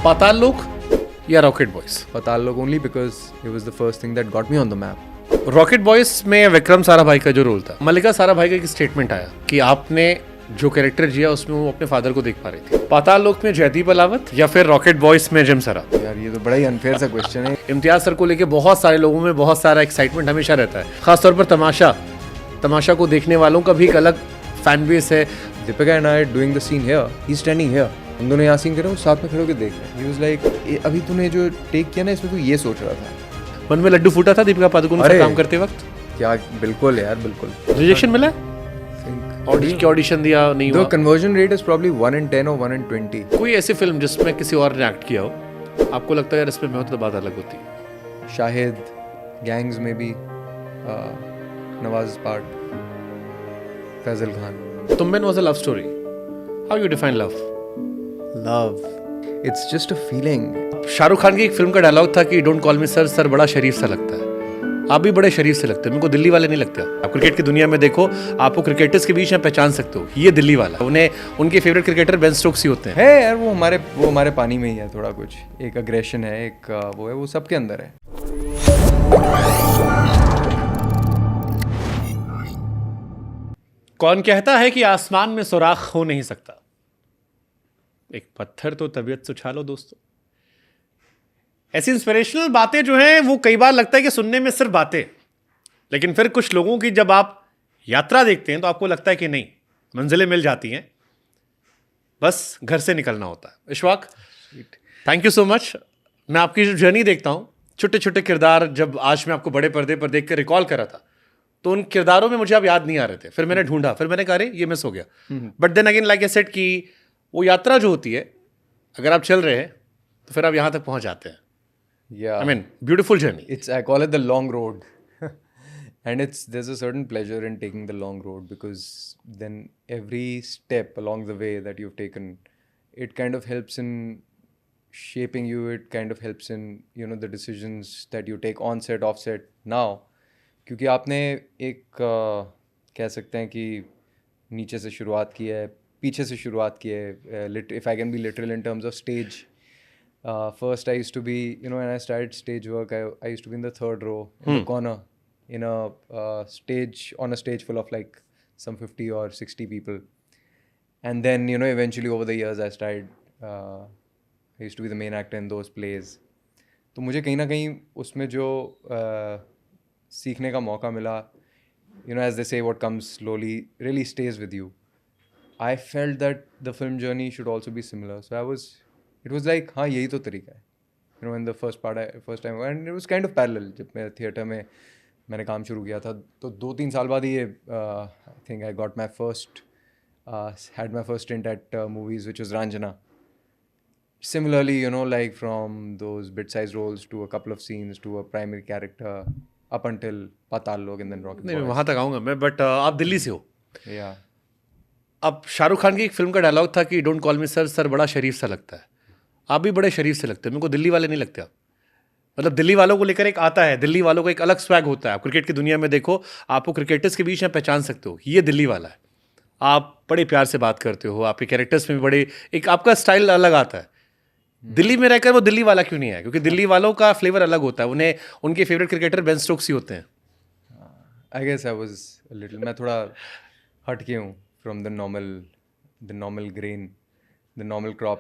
पाताल लोक या rocket boys? Patal Lok only because it was the first thing that got me on the map. Rocket boys में विक्रम साराभाई का जो role था, मल्लिका साराभाई का एक स्टेटमेंट आया कि आपने जो कैरेक्टर जिया उसमें वो अपने फादर को देख पा रही थी। पाताल लोक में जयदीप अलावत या फिर रॉकेट बॉयज में जिम सरा? यार ये तो बड़ा ही अनफेयर सा क्वेश्चन है। इम्तियाज सर को लेके बहुत सारे लोगों में बहुत सारा एक्साइटमेंट हमेशा रहता है, खासतौर पर तमाशा को देखने वालों का भी एक अलग फैन बेस है। Deepika and I are doing the scene here. He's standing here. हम दोनों यहाँ सीन कर रहे हैं, वो साथ में खड़े होकर देख रहे हैं। He was like, अभी तूने जो टेक किया ना इसमें तू ये सोच रहा था। मन में लड्डू फूटा था दीपिका पादुकोण से काम करते वक्त? क्या, बिल्कुल यार, बिल्कुल। रिजेक्शन मिला? ऑडिशन दिया नहीं हुआ? The conversion rate is probably 1 in 10 or 1 in 20. कोई ऐसी फिल्म जिसमें किसी और ने एक्ट किया हो, आपको लगता है यार इसमें मैं होता तो बात अलग होती? शाहिद, Gangs में भी, Nawaz part, Faizal Khan. Tumben was a love story. How you define love? Love. It's just a feeling. Shahrukh Khan की एक फिल्म का डायलॉग था कि don't call me sir, sir बड़ा शरीफ सा लगता है। आप भी बड़े शरीफ से लगते हैं, मेरे को दिल्ली वाले नहीं लगते। आप क्रिकेट की दुनिया में देखो, आपको क्रिकेटर्स के बीच में पहचान सकते हो, ये दिल्ली वाला। उनके फेवरेट क्रिकेटर बेन स्टोक्स ही होते हैं। है यार, वो हमारे पानी में ही है थोड़ा कुछ। एक अग्रेशन है, एक वो सबके अंदर है। कौन कहता है कि आसमान में सुराख हो नहीं सकता? एक पत्थर तो तबीयत से उछालो दोस्तों। ऐसी इंस्पिरेशनल बातें जो हैं वो कई बार लगता है कि सुनने में सिर्फ बातें, लेकिन फिर कुछ लोगों की जब आप यात्रा देखते हैं तो आपको लगता है कि नहीं, मंजिलें मिल जाती हैं, बस घर से निकलना होता है। Ishfaq, thank you so much. मैं आपकी जो जर्नी देखता हूँ, छोटे छोटे किरदार, जब आज मैं आपको बड़े पर्दे पर देख कर रिकॉल करा था तो उन किरदारों में मुझे अब याद नहीं आ रहे थे। फिर मैंने ढूंढा, फिर मैंने कहा अरे ये मिस हो गया। But then again like I said कि वो यात्रा जो होती है, अगर आप चल रहे हैं तो फिर आप यहाँ तक पहुँच जाते हैं। Yeah. I mean, beautiful journey. I call it the long road. And there's a certain pleasure in taking the long road, because then every step along the way that you've taken, it kind of helps in shaping you. It kind of helps in, the decisions that you take on set, off set now. क्योंकि आपने एक कह सकते हैं कि नीचे से शुरुआत की है, पीछे से शुरुआत की है। If I can be literal in terms of stage. First I used to be, when I started stage work, I used to be in the third row, in the corner, in a stage full of like some 50 or 60 people. And then, eventually over the years I used to be the main actor in those plays. तो मुझे कहीं ना कहीं उसमें जो सीखने का मौका मिला, as they say, what comes slowly really stays with you. I felt that the film journey should also be similar. So it was like, हाँ यही तो तरीका है। In the first time, and it was kind of parallel. जब मैं theatre में मैंने काम शुरू किया था तो 2-3 साल बाद ही I think I got had my first stint at movies, which was Ranjana. Similarly, like from those bit-sized roles to a couple of scenes to a primary character up until Patal Lok and then Rocket Boys. नहीं, वहाँ तक आऊँगा मैं, but आप दिल्ली से हो। Yeah. अब शाहरुख खान की एक फिल्म का डायलॉग था कि don't call me sir, sir बड़ा शरीफ सा लगता है। आप भी बड़े शरीफ से लगते हैं, मेरे को दिल्ली वाले नहीं लगते। आप मतलब दिल्ली वालों को लेकर एक आता है, दिल्ली वालों का एक अलग स्वैग होता है। आप क्रिकेट की दुनिया में देखो, आपको क्रिकेटर्स के बीच में पहचान सकते हो, ये दिल्ली वाला है। आप बड़े प्यार से बात करते हो, आपके कैरेक्टर्स में भी बड़े एक आपका स्टाइल अलग आता है। दिल्ली में रहकर वो दिल्ली वाला क्यों नहीं है? क्योंकि दिल्ली वालों का फ्लेवर अलग होता है। उनके फेवरेट क्रिकेटर बेन स्टोक्स ही होते हैं। I guess I was a little, मैं थोड़ा हट के हूँ from the normal grain, the normal crop.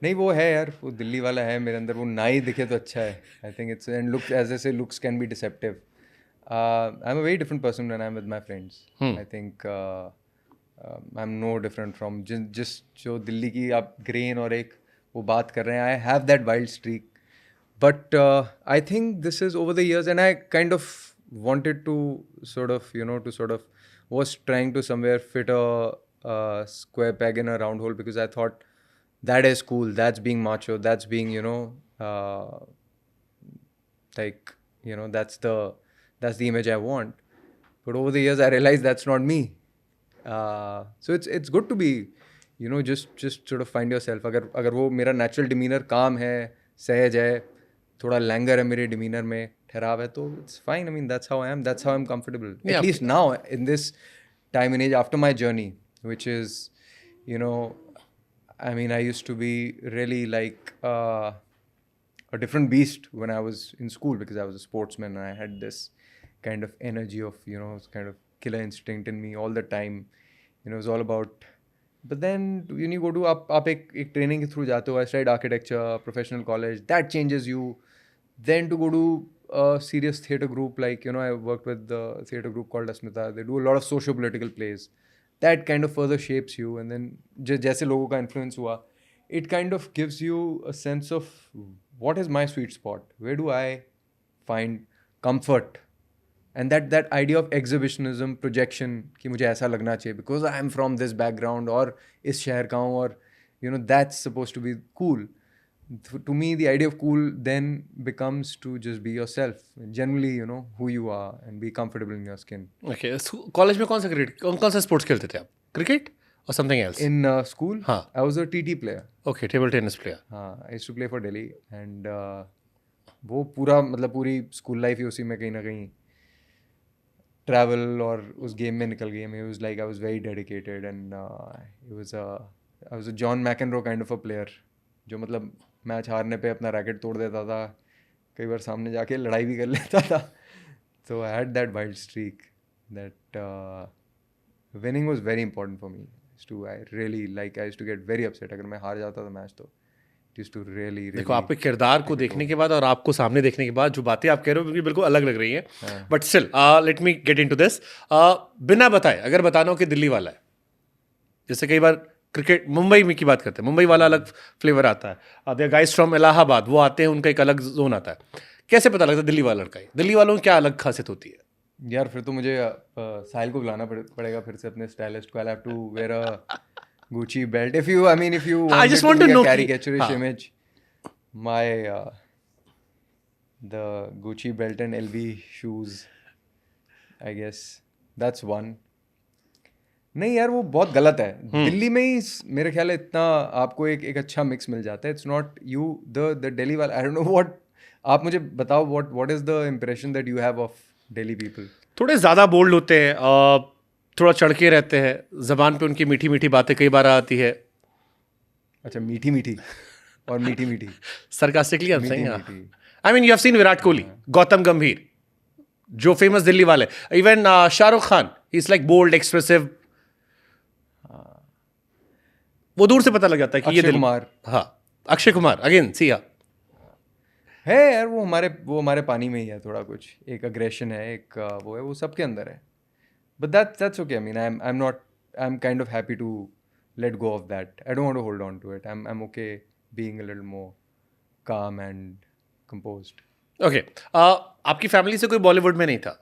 नहीं, वो है यार, वो दिल्ली वाला है मेरे अंदर। वो ना ही दिखे तो अच्छा है। I think it's, and looks, as I say, looks can be deceptive. I'm a very different person when I'm with my friends. I think I'm no different from just जो दिल्ली की आप grain और एक वो बात कर रहे हैं। I have that wild streak, but I think this is over the years, and I kind of wanted to sort of was trying to somewhere fit a square peg in a round hole, because I thought that is cool, that's being macho, that's being that's the image I want. But over the years I realized that's not me. So it's good to be, just sort of find yourself. अगर वो मेरा natural demeanor calm है, सहज है, थोड़ा Langer है मेरे demeanor में, ठहराव है, तो it's fine. I mean, that's how I am, that's how I'm comfortable. Yeah. At least now, in this time and age, after my journey, which is, I mean, I used to be really like a different beast when I was in school because I was a sportsman and I had this kind of energy of, kind of killer instinct in me all the time. It was all about. But then when you go to आप एक training के through जाते हो, I studied architecture, professional college, that changes you. Then to go to a serious theatre group, like, I worked with the theatre group called Asmita. They do a lot of socio-political plays. That kind of further shapes you. And then जैसे लोगों का influence हुआ, it kind of gives you a sense of what is my sweet spot? Where do I find comfort? And that idea of exhibitionism, projection, कि मुझे ऐसा लगना चाहिए because I am from this background और इस शहर का हूँ और that's supposed to be cool. To me, the idea of cool then becomes to just be yourself, generally, who you are and be comfortable in your skin. Okay, college में कौन सा sports खेलते थे आप? क्रिकेट और something else? In school, हाँ. I was a TT player. Okay, table tennis player. हाँ, I used to play for Delhi and वो पूरा मतलब पूरी स्कूल लाइफ ही उसी में कहीं ना कहीं ट्रैवल और उस गेम में निकल गई. It was like I was very dedicated and I was a John McEnroe kind of a player जो मतलब मैच हारने पे अपना रैकेट तोड़ देता था, कई बार सामने जाके लड़ाई भी कर लेता था. So I had that wild streak that winning was very important for me. I used to get very upset अगर मैं हार जाता था मैच तो. It used to really देखो आपके किरदार को देखने के बाद और आपको सामने देखने के बाद जो बातें आप कह रहे हो मुझे बिल्कुल अलग लग रही हैं. But still let me get into this. बिना बताए अगर बताना हो कि दिल्ली वाला है, जैसे कई बार क्रिकेट मुंबई में की बात करते हैं, मुंबई वाला अलग फ्लेवर आता है. दे गाइस फ्रॉम इलाहाबाद, वो आते हैं, उनका एक अलग जोन आता है. कैसे पता लगता है दिल्ली वाला लड़का है? दिल्ली वालों में क्या अलग खासियत होती है? यार फिर तो मुझे साहिल को बुलाना पड़ेगा फिर से, अपने स्टाइलिस्ट को. I'll have to wear a Gucci belt. If you I just want to know a caricaturish image, the Gucci belt and LV shoes, I guess that's one. नहीं यार वो बहुत गलत है. दिल्ली में ही मेरे ख्याल है इतना आपको एक अच्छा मिक्स मिल जाता है. It's not you the Delhi वाला. I don't know what. आप मुझे बताओ what is the impression that you have of Delhi people? थोड़े ज़्यादा बोल्ड होते हैं, थोड़ा चढ़के रहते हैं, ज़बान पे उनकी मीठी मीठी बातें कई बार आती है. अच्छा, मीठी मीठी और मीठी मीठी sarcastically I am saying. I mean you have seen Virat Kohli, Gautam Gambhir जो फेमस दिल्ली वाले, even Shahrukh Khan, he is like bold, expressive. वो दूर से पता लग जाता है कि ये दिल्ली. हाँ, अक्षय कुमार अगेन सिया है यार. वो हमारे पानी में ही है थोड़ा कुछ. एक अग्रेशन है, एक वो है, वो सबके अंदर है. But that's okay. I mean, I'm kind of happy to let go of that. I don't want to hold on to it. I'm okay being a little more calm and composed. Okay. आपकी family से कोई बॉलीवुड में नहीं था?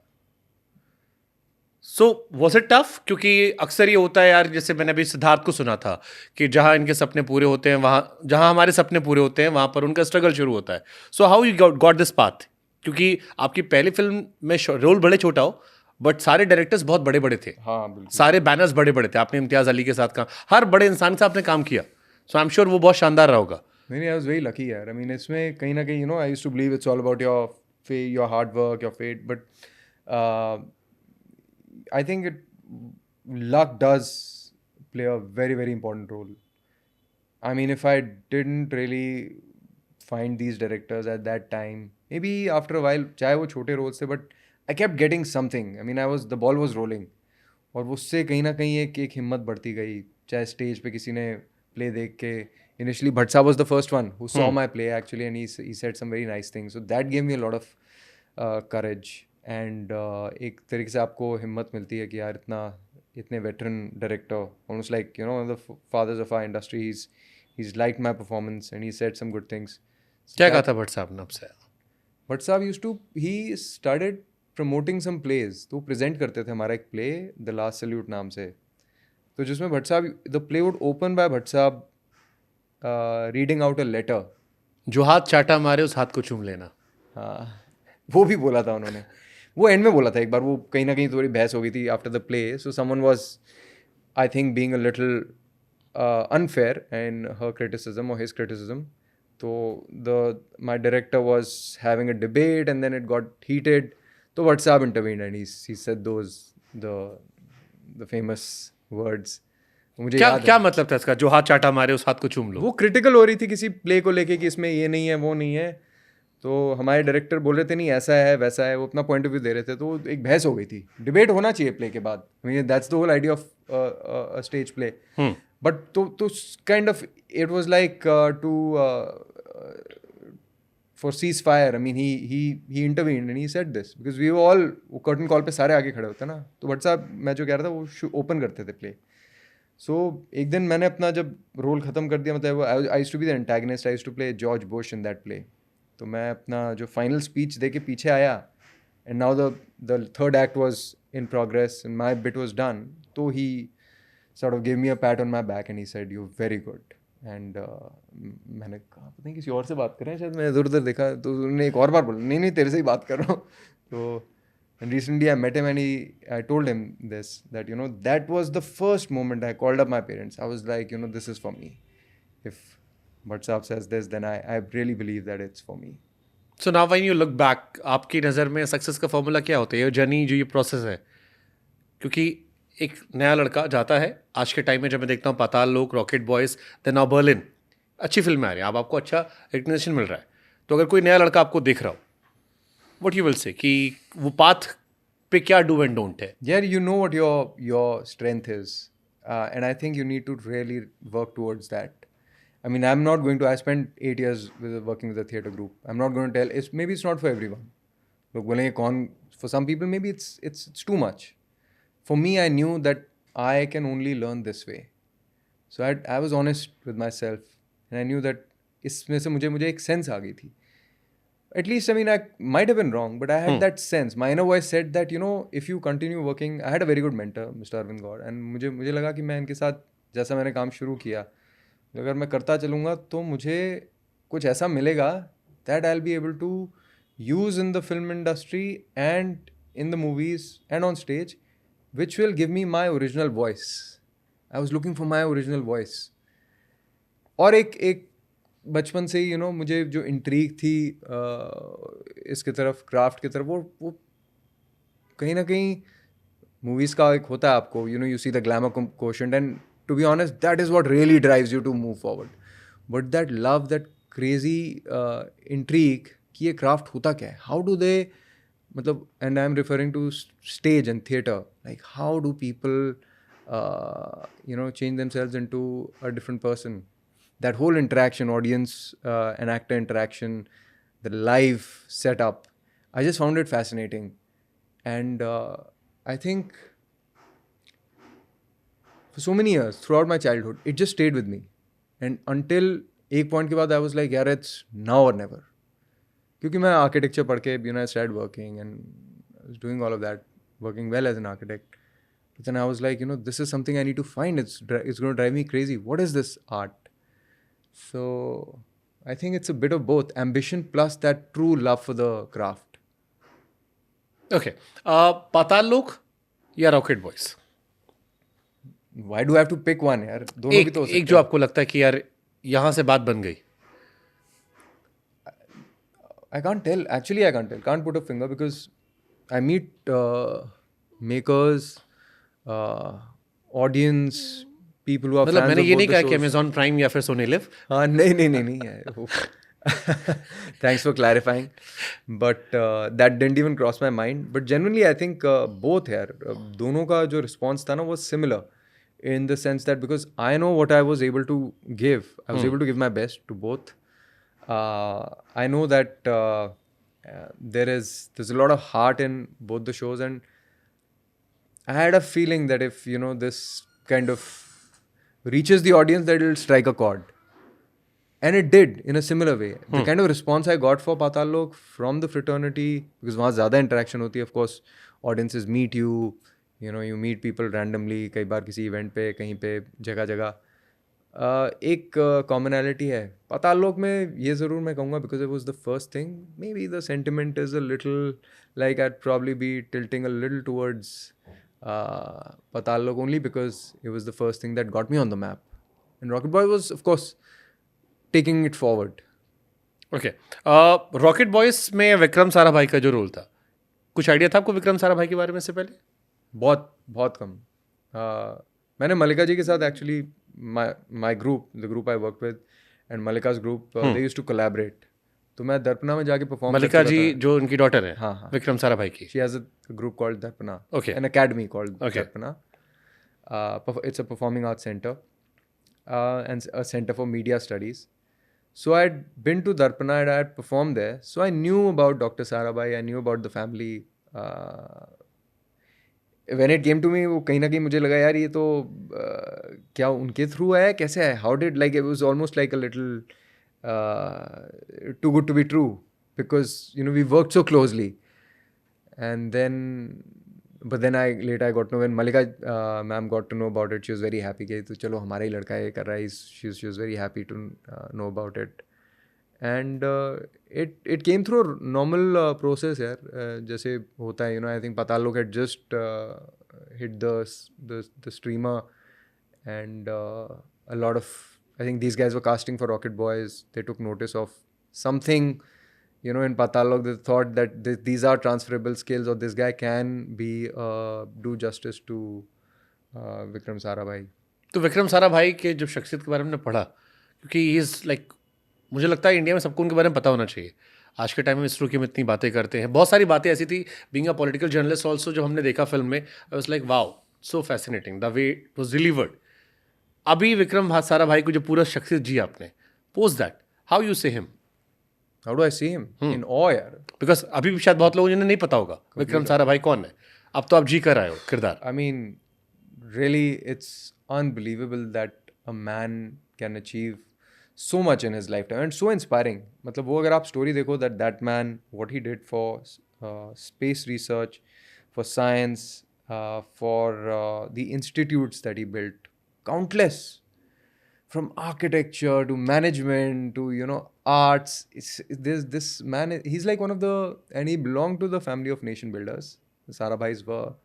So was it tough? क्योंकि अक्सर ये होता है यार, जैसे मैंने अभी सिद्धार्थ को सुना था कि जहाँ इनके सपने पूरे होते हैं, वहाँ जहाँ हमारे सपने पूरे होते हैं वहाँ पर उनका स्ट्रगल शुरू होता है. So how you got this path? क्योंकि आपकी पहली फिल्म में रोल भले छोटा हो बट सारे डायरेक्टर्स बहुत बड़े बड़े थे. हाँ बिल्कुल. सारे बैनर्स बड़े बड़े थे. आपने इम्तियाज़ अली के साथ काम, हर बड़े इंसान के साथ आपने काम किया. सो आई एम श्योर वो बहुत शानदार रहा होगा. नहीं, आई वाज वेरी लकी यार. आई मीन इसमें कहीं ना कहीं I used to believe it's all about your hard work, your fate. But I think luck does play a very, very important role. I mean, if I didn't really find these directors at that time, maybe after a while, चाहे वो छोटे roles थे, but I kept getting something. I mean, the ball was rolling. और उससे कहीं ना कहीं एक हिम्मत बढ़ती गई. चाहे स्टेज पे किसी ने play देख के, initially Bhatt Saab was the first one who saw my play actually, and he said some very nice things. So that gave me a lot of courage. And एक तरीके से आपको हिम्मत मिलती है कि यार इतने veteran director, almost like the fathers of our industry, he's liked my performance and he said some good things. क्या कहा था भट्ट साहब ने आपसे? भट्ट साहब he started promoting some plays. तो प्रेजेंट करते थे हमारा एक प्ले द लास्ट सैल्यूट नाम से, तो जिसमें भट्ट साहब, the play would open by Bhatt साहब रीडिंग आउट अ लेटर. जो हाथ चाटा मारे उस हाथ को चूम लेना. हाँ, वो भी बोला था उन्होंने. वो एंड में बोला था एक बार. वो कहीं ना कहीं थोड़ी बहस हो गई थी after the play. So someone was, I think, being a little unfair in her criticism और हिज क्रिटिसिज्म. तो my director was having a debate and then it got heated. तो Bhatt sahab intervened and he said those the famous words मुझे क्या याद है क्या मतलब था इसका, जो हाथ चाटा मारे उस हाथ को चूम लो? वो क्रिटिकल हो रही थी किसी प्ले को लेके कि इसमें ये नहीं है वो नहीं है, तो हमारे डायरेक्टर बोल रहे थे नहीं ऐसा है वैसा है, वो अपना पॉइंट ऑफ व्यू दे रहे थे, तो एक बहस हो गई थी। डिबेट होना चाहिए प्ले के बाद, that's the whole idea of stage play. But तो kind of it was like to for ceasefire. I mean, he intervened and he said this because we were all curtain call पे सारे आगे खड़े होते ना, तो भट्ट साहब मैं जो कह रहा था वो ओपन करते थे प्ले। सो एक दिन मैंने अपना जब रोल ख़त्म कर दिया, मतलब I used to be the antagonist, I used to play George Bush in that play. तो मैं अपना जो फाइनल स्पीच दे के पीछे आया, and now the third act was in progress and my bit was done, तो ही sort of gave me a pat on my back and he said you're very good. And मैंने कहा पता नहीं किसी और से बात कर रहे हैं शायद, मैं इधर उधर देखा तो उन्होंने एक और बार बोला नहीं नहीं तेरे से ही बात कर रहा हूँ। तो and recently I met him and I told him this, that you know that was the first moment I called up my parents. I was like, you know, this is for me. If Bhatt Saab says this, then I really believe that it's for me. So now when you look back, आपकी नज़र में success का formula क्या होता है, ये journey जो ये प्रोसेस है? क्योंकि एक नया लड़का जाता है आज के टाइम में, जब मैं देखता हूँ Paatal Lok, Rocket Boys, then now Berlin, अच्छी फिल्में आ रही हैं, अब आपको अच्छा रिकग्निशन मिल रहा है, तो अगर कोई नया लड़का आपको देख रहा हो, व्हाट यू विल से कि वो पाथ पे क्या डू एंड डोंट है? Yeah, you know what your strength is, and I think you need to really work towards that. I mean, I'm not going to. I spent 8 years working with a theatre group. I'm not going to tell. Maybe it's not for everyone. Look, बोलेंगे कौन? For some people, maybe it's too much. For me, I knew that I can only learn this way. So I was honest with myself, and I knew that इसमें से मुझे एक sense आ गई थी. At least, I mean, I might have been wrong, but I had that sense. My inner voice said that, you know, if you continue working, I had a very good mentor, Mr. Arvind Gaur, and मुझे लगा कि मैं इनके साथ जैसा मैंने काम शुरू किया, अगर मैं करता चलूँगा तो मुझे कुछ ऐसा मिलेगा that I'll be able to use in the film industry and in the movies and on stage, which will give me my original voice. I was looking for my original voice. और एक बचपन से ही you know मुझे जो intrigue थी इसके तरफ, craft की तरफ, वो कहीं ना कहीं मूवीज़ का एक होता है आपको, you know you see the glamour quotient, and to be honest that is what really drives you to move forward. But that love, that crazy intrigue कि ये क्राफ्ट होता क्या है, हाउ डू दे, मतलब, and I am referring to stage and theatre, like how do people you know change themselves into a different person. That whole interaction, audience and actor interaction, the live setup, I just found it fascinating. And I think for so many years throughout my childhood it just stayed with me, and until एक point के बाद I was like, यार it's now or never. क्योंकि मैं architecture पढ़ के, you know, I started working and I was doing all of that, working well as an architect. But then I was like, you know, this is something I need to find. It's going to drive me crazy. What is this art? So I think it's a bit of both, ambition plus that true love for the craft. Okay. पाताल लोक या rocket boys? Why do I have to pick one, यार? दोनों भी तो हो सकते एक जो आपको लगता है कि यार यहाँ से बात बन गई. I can't tell. Actually, I can't tell. Can't put a finger because I meet makers, audience, people who are मतलब fans मैंने of ये both नहीं the कहा कि shows. अमेजॉन प्राइम या फिर सोनी लिव. हाँ नहीं Thanks for clarifying. But that didn't even cross my mind. But generally, I think both यार, दोनों का जो response था ना was similar, in the sense that because I know what I was able to give, I was able to give my best to both. I know that there's a lot of heart in both the shows, and I had a feeling that if, you know, this kind of reaches the audience, that it'll strike a chord. And it did in a similar way. The kind of response I got for Patal Lok from the fraternity, because वहाँ ज़्यादा interaction होती है, of course, audiences meet you, you know, you meet people randomly, कई बार किसी event पे, कहीं पे, जगह जगह. एक commonality है. पाताल लोक में ये ज़रूर मैं कहूँगा, because it was the first thing, maybe the sentiment is a little, like I'd probably be tilting a little towards Patal Lok only because it was the first thing that got me on the map. And Rocket Boy was, of course, taking it forward. Okay. Rocket boys में विक्रम साराभाई का जो role था, कुछ idea था आपको विक्रम साराभाई के बारे में से पहले? बहुत कम. मैंने मल्लिका जी के साथ actually my group, the group I worked with, and Mallika's group, they used to collaborate. तो मैं दर्पणा में जाके परफॉर्म कर मल्लिका चुका जी था. जो उनकी डॉटर है, हाँ हाँ. विक्रम साराभाई की. She has a group called Darpana. Okay. An academy called Okay. Darpana. It's a performing arts center and a center for media studies. So I had been to Darpana and I had performed there. So I knew about Dr. Sarabhai. I knew about the family. When it came to me, वो कहीं ना कहीं मुझे लगा यार ये तो क्या उनके थ्रू आया कैसे है? How did, like, it was almost like a little too good to be true because we worked so closely. And then but then I later I got to know when Malika ma'am got to know about it, she was very happy कि तो चलो हमारा ही लड़का ये कर रहा है. She was very happy to know about it. And it came through a normal process यार. जैसे होता है I think Patal Lok had just hit the streamer, and a lot of, I think these guys were casting for Rocket Boys. They took notice of something in Patal Lok. They thought that these are transferable skills, or this guy can be do justice to Vikram Sarabhai. तो विक्रम साराभाई के जब शख्सियत के बारे में पढ़ा, क्योंकि is like मुझे लगता है इंडिया में सबको उनके बारे में पता होना चाहिए. आज के टाइम में इसरो की हम इतनी बातें करते हैं, बहुत सारी बातें ऐसी थी. Being a political journalist also, जब हमने देखा फिल्म में, आई was like wow, so fascinating the way it was delivered. अभी विक्रम साराभाई को जो पूरा शख्सियत जी आपने, पोस्ट दैट, हाउ यू से him? How do I see him? In awe यार. बिकॉज अभी भी शायद बहुत लोगों जिन्हें नहीं पता होगा विक्रम साराभाई कौन है. अब तो आप जी कर आए हो किरदार. I mean, really, it's unbelievable that a man can achieve so much in his lifetime, and so inspiring. मतलब वो अगर आप story देखो, that man, what he did for space research, for science, for the institutes that he built, countless, from architecture to management to arts. This man, he's like one of the, and he belonged to the family of nation builders. The Sarabhais were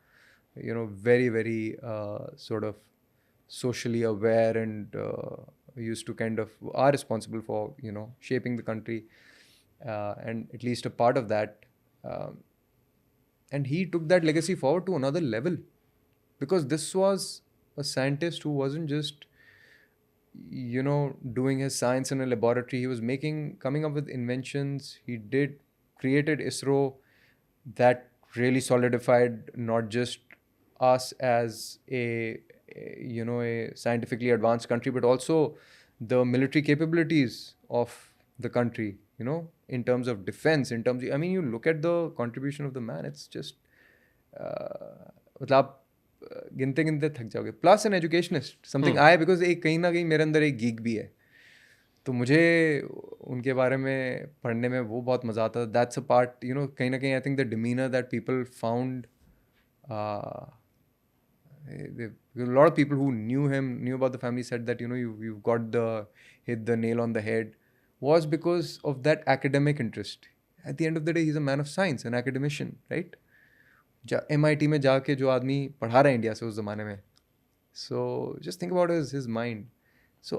very very sort of socially aware, and used to kind of are responsible for shaping the country, and at least a part of that, and he took that legacy forward to another level, because this was a scientist who wasn't just doing his science in a laboratory. He was coming up with inventions. He created ISRO, that really solidified not just us as a scientifically advanced country, but also the military capabilities of the country, in terms of defense, in terms of, I mean, you look at the contribution of the man, it's just मतलब गिनते गिनते थक जाओगे. Plus an educationist, something आए, because एक कहीं ना कहीं मेरे अंदर एक गीक भी है, तो मुझे उनके बारे में पढ़ने में वो बहुत मज़ा आता था. दैट्स अ पार्ट, कहीं ना कहीं I think the demeanour that people found, a lot of people who knew about the family, said that you've got hit the nail on the head, was because of that academic interest. At the end of the day, he's a man of science, an academician, right? MIT में जाके जो आदमी पढ़ा रहा है India से उस ज़माने में, so just think about his mind. So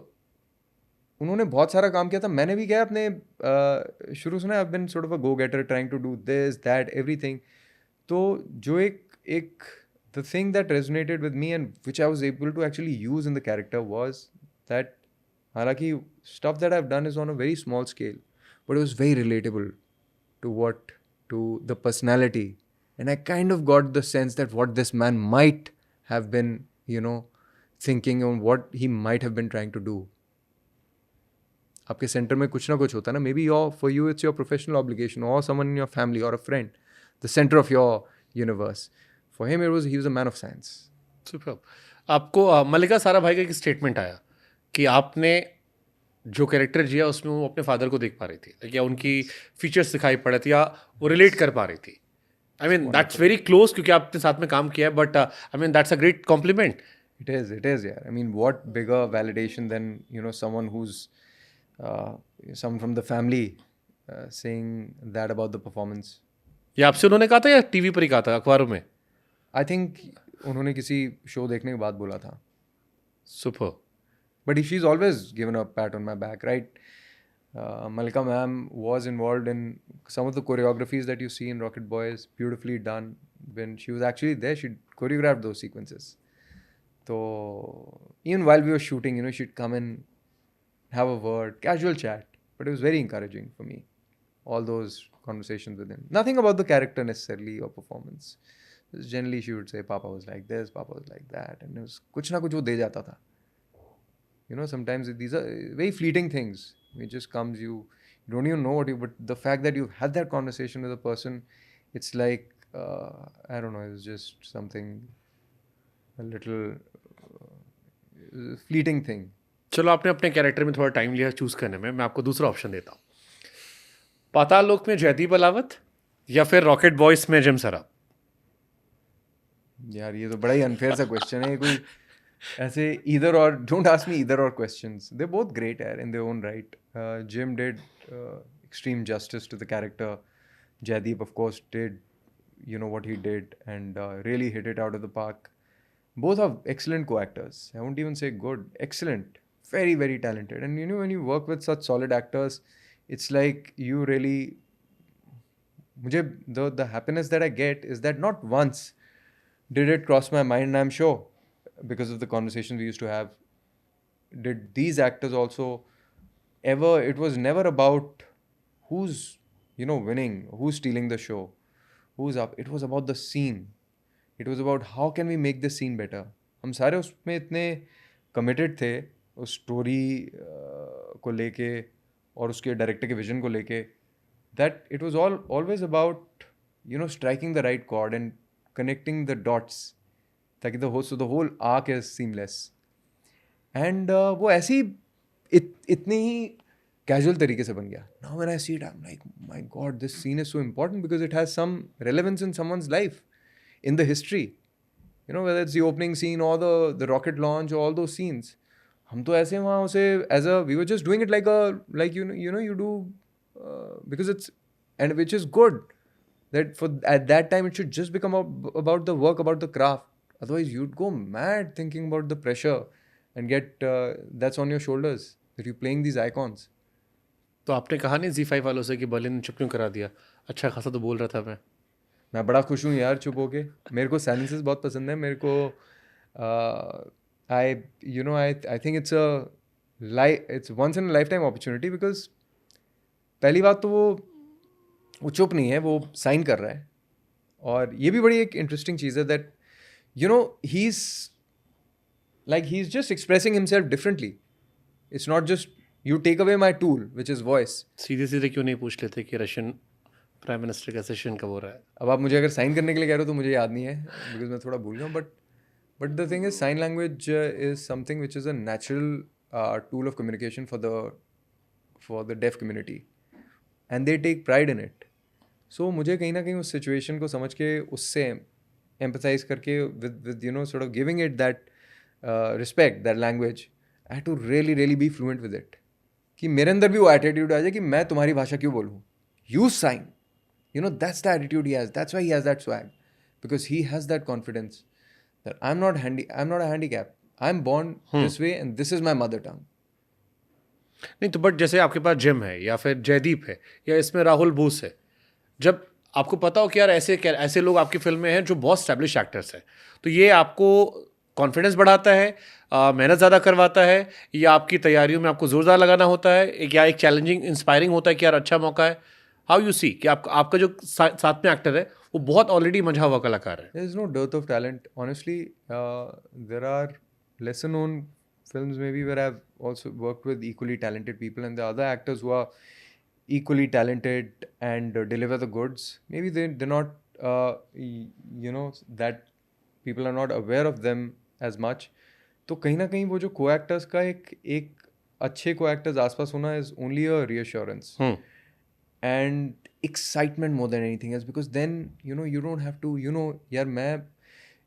उन्होंने बहुत सारा काम किया था. मैंने भी किया अपने शुरू से ना, I have been sort of a go getter, trying to do this that everything. तो जो एक the thing that resonated with me, and which I was able to actually use in the character, was that हालांकि stuff that I've done is on a very small scale, but it was very relatable to the personality, and I kind of got the sense that what this man might have been thinking, on what he might have been trying to do. आपके centre में कुछ ना कुछ होता है ना, maybe for you it's your professional obligation, or someone in your family or a friend, the center of your universe. For him, he was a man of science. Superb. आपको मल्लिका साराभाई का एक स्टेटमेंट आया कि आपने जो कैरेक्टर जिया उसमें वो अपने फादर को देख पा रही थी, या उनकी फीचर्स दिखाई पड़ रही थी, या वो रिलेट कर पा रही थी. I mean that's very close, क्योंकि आपने साथ में काम किया है, but I mean that's a great compliment. It is, yeah. I mean, what bigger validation than someone who's someone from the family saying that about the performance. ये आपसे उन्होंने कहा था या टीवी पर ही कहा था, अखबारों में? I think उन्होंने किसी शो देखने के बाद बोला था. Super. But she's always given a pat on my back, right? Mallika ma'am was involved in some of the choreographies that you see in Rocket Boys, beautifully done. When she was actually there, she choreographed those sequences. So even while we were shooting, you know, she'd come and have a word, casual chat. But it was very encouraging for me. All those conversations with him. Nothing about the character necessarily or performance. Just generally, she would say, "Papa was like this, Papa was like that," and it was कुछ ना कुछ वो दे जाता था. You know, sometimes these are very fleeting things. It just comes, you don't even know what you. But the fact that you've had that conversation with a person, it's like I don't know. It's just something a little fleeting thing. चलो आपने अपने character में थोड़ा time लिया choose करने में, मैं आपको दूसरा ऑप्शन देता हूँ. पाताल लोक में जयदीप अलावत या फिर रॉकेट बॉयज में जिम सराफ. यार ये तो बड़ा ही अनफेयर सा क्वेश्चन है. कोई ऐसे either or, don't ask me either or questions. They're both great in their own right. Jim did extreme justice to the character. Jaideep, of course, did what he did and really hit it out of the park. Both are excellent co-actors. I won't even say good, excellent, very very talented. And when you work with such solid actors, it's like you really. The happiness that I get is that not once did it cross my mind, and I'm sure because of the conversations we used to have, did these actors also ever, it was never about who's winning, who's stealing the show, who's up. It was about the scene. It was about how can we make the scene better. हम सारे उसमें इतने committed थे उस story को लेके और उसके डायरेक्टर के विजन को लेके, that it was always about striking the right chord and connecting the dots ताकि the whole arc is seamless. And वो ऐसी इतनी ही casual तरीके से बन गया. Now when I see it, I'm like, my God, this scene is so important because it has some relevance in someone's life, in the history. Whether it's the opening scene or the rocket launch or all those scenes. हम तो ऐसे वहाँ उसे we were just doing it like you do because it's, and which is good. That at that time it should just become about the work, about the craft. Otherwise, you'd go mad thinking about the pressure and get that's on your shoulders that you're playing these icons. तो आपने कहा नहीं Z5 वालों से कि Berlin ने चुप क्यों करा दिया, अच्छा खासा तो बोल रहा था मैं बड़ा खुश हूँ यार चुप होके. मेरे को साइलेंसेस बहुत पसंद है. मेरे को I think it's once in a lifetime opportunity because पहली बात तो वो चुप नहीं है, वो साइन कर रहा है. और ये भी बड़ी एक इंटरेस्टिंग चीज़ है that he's just expressing himself differently. It's not just you take away my tool which is voice. सीधे सीधे क्यों नहीं पूछ लेते कि रशियन प्राइम मिनिस्टर का सेशन कब हो रहा है. अब आप मुझे अगर साइन करने के लिए कह रहे हो तो मुझे याद नहीं है बिकॉज मैं थोड़ा भूल गया. But the thing is sign language is something which is a natural tool of communication for the deaf community and they take pride in it. So मुझे कहीं ना कहीं उस सिचुएशन को समझ के उससे एम्पथाइज करके with sort of giving it that respect, that language, I had to really really be fluent with it. कि मेरे अंदर भी वो एटीट्यूड आ जाए कि मैं तुम्हारी भाषा क्यों बोलूँ. Use sign. That's the attitude he has. That's why he has that swag. Because he has that confidence that I'm not a handicap. I'm born this way and this is my mother tongue. नहीं तो but जैसे आपके पास gym है या फिर जयदीप है या इसमें राहुल बोस है, जब आपको पता हो कि यार ऐसे लोग आपकी फिल्म में हैं जो बहुत स्टैब्लिश एक्टर्स हैं, तो ये आपको कॉन्फिडेंस बढ़ाता है, मेहनत ज़्यादा करवाता है, या आपकी तैयारियों में आपको जोर ज़्यादा लगाना होता है, एक चैलेंजिंग इंस्पायरिंग होता है कि यार अच्छा मौका है. हाउ यू सी कि आपका जो साथ में एक्टर है वो बहुत ऑलरेडी मंझा हुआ कलाकार है. There is no dearth of talent. Honestly, there are lesser known films maybe where I've also worked with equally talented people, and the other actors who are equally talented and deliver the goods. Maybe they're not, that people are not aware of them as much. तो कहीं ना कहीं वो जो co-actors का एक अच्छे co-actors आसपास होना is only a reassurance. And excitement more than anything else, because then you don't have to yaar main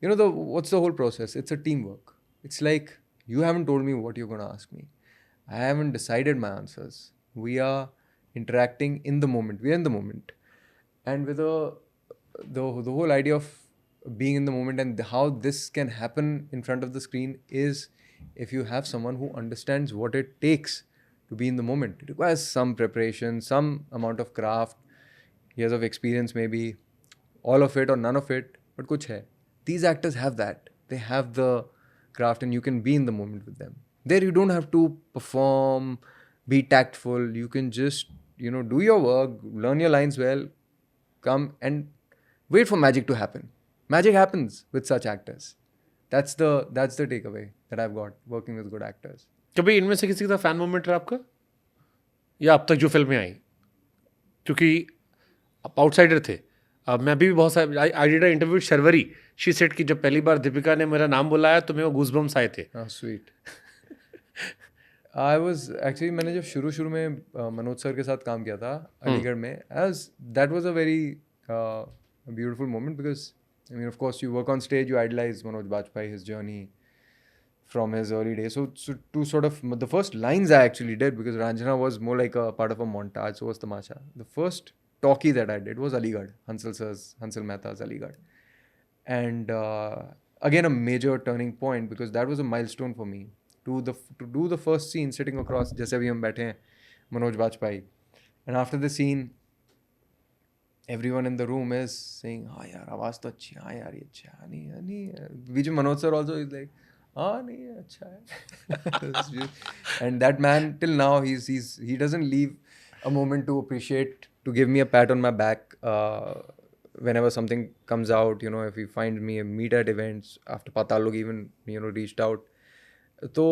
what's the whole process. It's a teamwork. It's like you haven't told me what you're going to ask me. I haven't decided my answers. We are interacting in the moment. We are in the moment, and with the whole idea of being in the moment and how this can happen in front of the screen is if you have someone who understands what it takes to be in the moment. It requires some preparation, some amount of craft, years of experience maybe, all of it or none of it, but kuch hai. These actors have that. They have the craft and you can be in the moment with them. There you don't have to perform, be tactful. You can just, do your work, learn your lines well, come and wait for magic to happen. Magic happens with such actors. That's the takeaway that I've got working with good actors. कभी इनमें से किसी का fan moment रहा आपका, या अब तक जो फिल्में आई, क्योंकि आप आउटसाइडर थे. अब मैं अभी भी बहुत सारे I did a interview Sharvari. She said कि जब पहली बार दीपिका ने मेरा नाम बुलाया तो मेरे को गूज़बम्स आए थे. हाँ, स्वीट. आई वॉज एक्चुअली, मैंने जब शुरू में मनोज सर के साथ काम किया था अलीगढ़ में, as that was a very beautiful moment because I mean, of course, you work on stage, you idolize Manoj Bajpayee, his journey from his early days. So to sort of, the first lines I actually did, because Ranjana was more like a part of a montage, so was Tamasha. The first talkie that I did was Aligarh, Hansal Mehta's Aligarh. And again, a major turning point, because that was a milestone for me. To do the first scene sitting across, जैसे अभी हम बैठे हैं, Manoj Bajpayee. And after the scene, everyone in the room is saying, हाँ यार आवाज़ तो अच्छी है, हाँ यार ये अच्छा है, नहीं बीच में Manoj sir also is like, हाँ नहीं अच्छा है. And that man till now he doesn't leave a moment to appreciate, to give me a pat on my back whenever something comes out. If he finds me, meet at events. After Patal Lok even reached out. So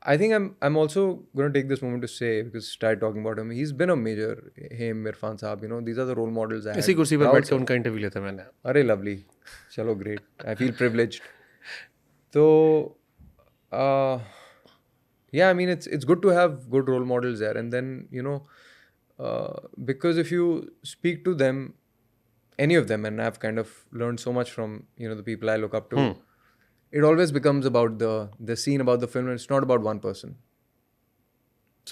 I think I'm also going to take this moment to say, because started talking about him, he's been a major, him, Irfan Saab, these are the role models I had. इसी कुर्सी पर बैठ के उनका interview लिया था मैंने. अरे lovely, चलो great. I feel privileged. So yeah, I mean it's good to have good role models there, and then because if you speak to them, any of them, and I've kind of learned so much from the people I look up to. It always becomes about the scene, about the film, and it's not about one person.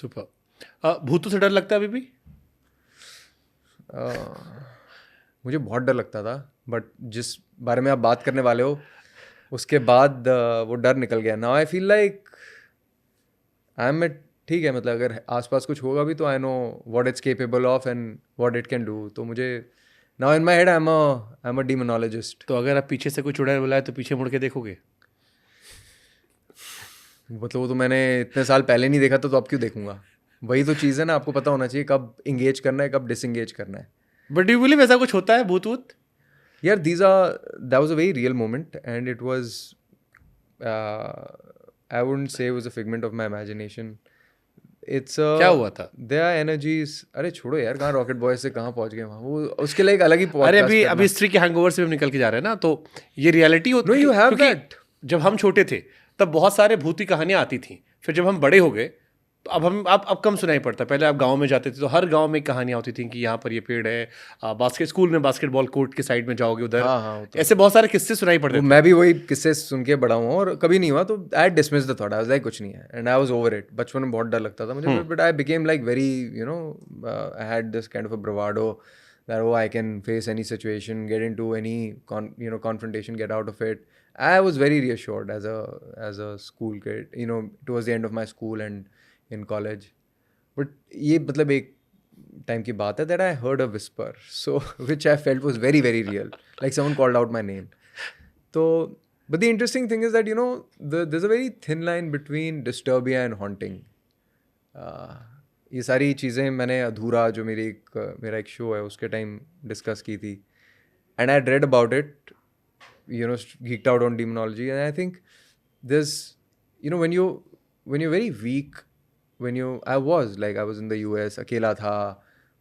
Super. भूतों से डर लगता है अभी भी? मुझे बहुत डर लगता था, बट जिस बारे में आप बात करने वाले हो उसके बाद वो डर निकल गया. Now I feel like I am ठीक है, मतलब अगर आसपास कुछ होगा भी तो I know what it's capable of and what it can do. तो मुझे now in my head I am a demonologist. तो अगर आप पीछे से कोई चुड़ैल बुलाए तो पीछे मुड़ के देखोगे? मतलब वो तो मैंने इतने साल पहले नहीं देखा, तो अब क्यों देखूंगा? वही तो चीज़ है ना, आपको पता होना चाहिए कब इंगेज करना है, कब डिसंगेज करना है. बट डू यू बिलीव ऐसा कुछ होता है भूत वूत? यार that was a very real moment, and it was I wouldn't say it was a figment of my imagination. It's क्या हुआ था? There are energies. अरे छोड़ो यार, कहाँ रॉकेट बॉय से कहाँ पहुँच गए वहाँ, वो उसके लिए एक अलग ही podcast. अरे अभी स्त्री के हैंगओवर से भी निकल के जा रहे हैं ना, तो ये रियलिटी होती है. No, you have that. जब हम छोटे थे तब बहुत सारे भूती कहानियां आती थी. फिर जब हम बड़े हो गए तो अब कम सुनाई पड़ता. पहले आप गांव में जाते थे तो हर गांव में कहानियां होती थी कि यहाँ पर ये पेड़ है, स्कूल में बास्केटबॉल कोर्ट के साइड में जाओगे उधर. ऐसे बहुत सारे किस्से सुनाई पड़ते थे. मैं भी वही किस्से सुन के बड़ा हूँ, और कभी नहीं हुआ तो I dismiss the thought. I was like कुछ नहीं है, and I was over it. बचपन में बहुत डर लगता था मुझे, but I became like very I had this kind of a bravado that I can face any situation, get into any confrontation, get out of it. I was very reassured as a school kid, towards the end of my school and in college. But ये मतलब एक time की बात है that I heard a whisper, so which I felt was very very real, like someone called out my name. So, but the interesting thing is that there's a very thin line between disturbia and haunting. ये सारी चीज़ें मैंने अधूरा, जो मेरा एक show है उसके टाइम डिस्कस की थी, and I read about it, geeked out on demonology, and I think there's when you're very weak, I was in the US, अकेला था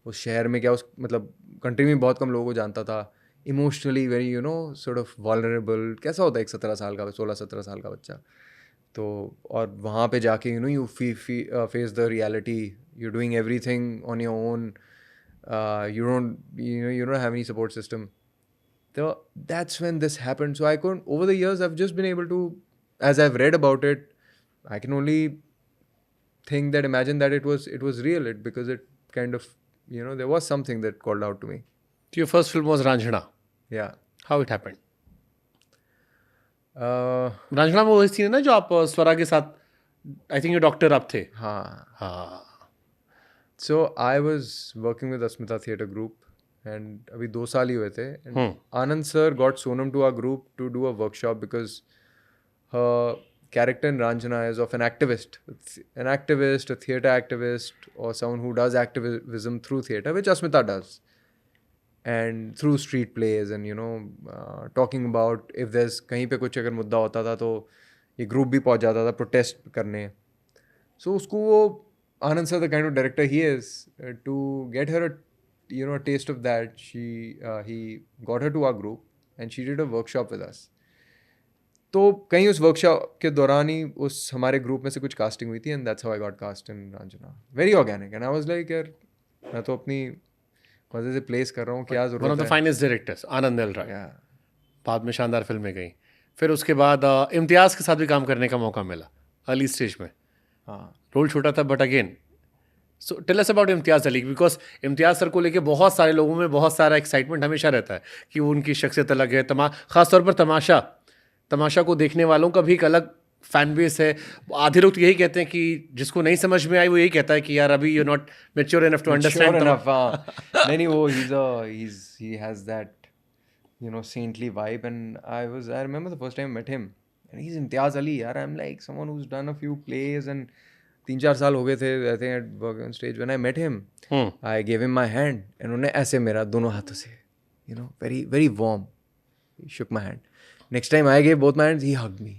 उस शहर में, क्या उस मतलब कंट्री में बहुत कम लोगों को जानता था, emotionally very sort of vulnerable. कैसा होता है एक 16-17 साल का बच्चा, तो और वहाँ पे जाके you face the reality. You're doing everything on your own. You don't have any support system. So that's when this happened. So over the years I've just been able to, as I've read about it, I can only imagine that it was real, because it kind of there was something that called out to me. So your first film was Ranjana. Yeah. How it happened? Raanjhanaa में वही scene है ना जो आप स्वरा के साथ, I think ये doctor आप थे. हाँ. So I was working with Asmita Theatre Group, and अभी 2 साल ही हुए थे. And Anand sir got Sonam to our group to do a workshop, because her character in Ranjana is of an activist, a theatre activist, or someone who does activism through theatre, which Asmita does, and through street plays and talking about if there's कहीं पे कुछ अगर मुद्दा होता था तो ये group भी पहुंच जाता था प्रोटेस्ट करने. So उसको वो Anand sir, the kind of director he is, to get her a taste of that, he got her to our group and she did a workshop with us. तो कहीं उस वर्कशॉप के दौरान ही उस हमारे ग्रुप में से कुछ कास्टिंग हुई थी and that's how I got cast in Ranjana. Very organic and I was like यार मैं तो अपनी मजे से प्लेस कर रहा हूँ, क्या जरूरत है. One of the finest directors Anand L Rai. Yeah. बाद में शानदार फिल्में गई. फिर उसके बाद इम्तियाज़ के साथ भी काम करने का मौका मिला अर्ली स्टेज में. हाँ. रोल छोटा था but again. So tell us about Imtiaz Ali, because Imtiaz sir को लेके बहुत सारे लोगों में बहुत सारा एक्साइटमेंट हमेशा रहता है कि वो उनकी शख्सियत अलग है. ख़ासतौर पर तमाशा को देखने वालों का भी एक अलग फैन बेस है. आधे लोग तो यही कहते हैं कि जिसको नहीं समझ में आई वो यही कहता है कि यार अभी you not mature enough to understand. नहीं वो he has that saintly vibe and I remember the first time I met him and he's Imtiaz Ali yaar. I'm like someone who's done a few plays and 3-4 साल हो गए थे I think at work on stage. When I met him I gave him my hand and उन्होंने ऐसे मेरा दोनों हाथों से very very warm he shook my hand. Next time I gave both my hands, he hugged me.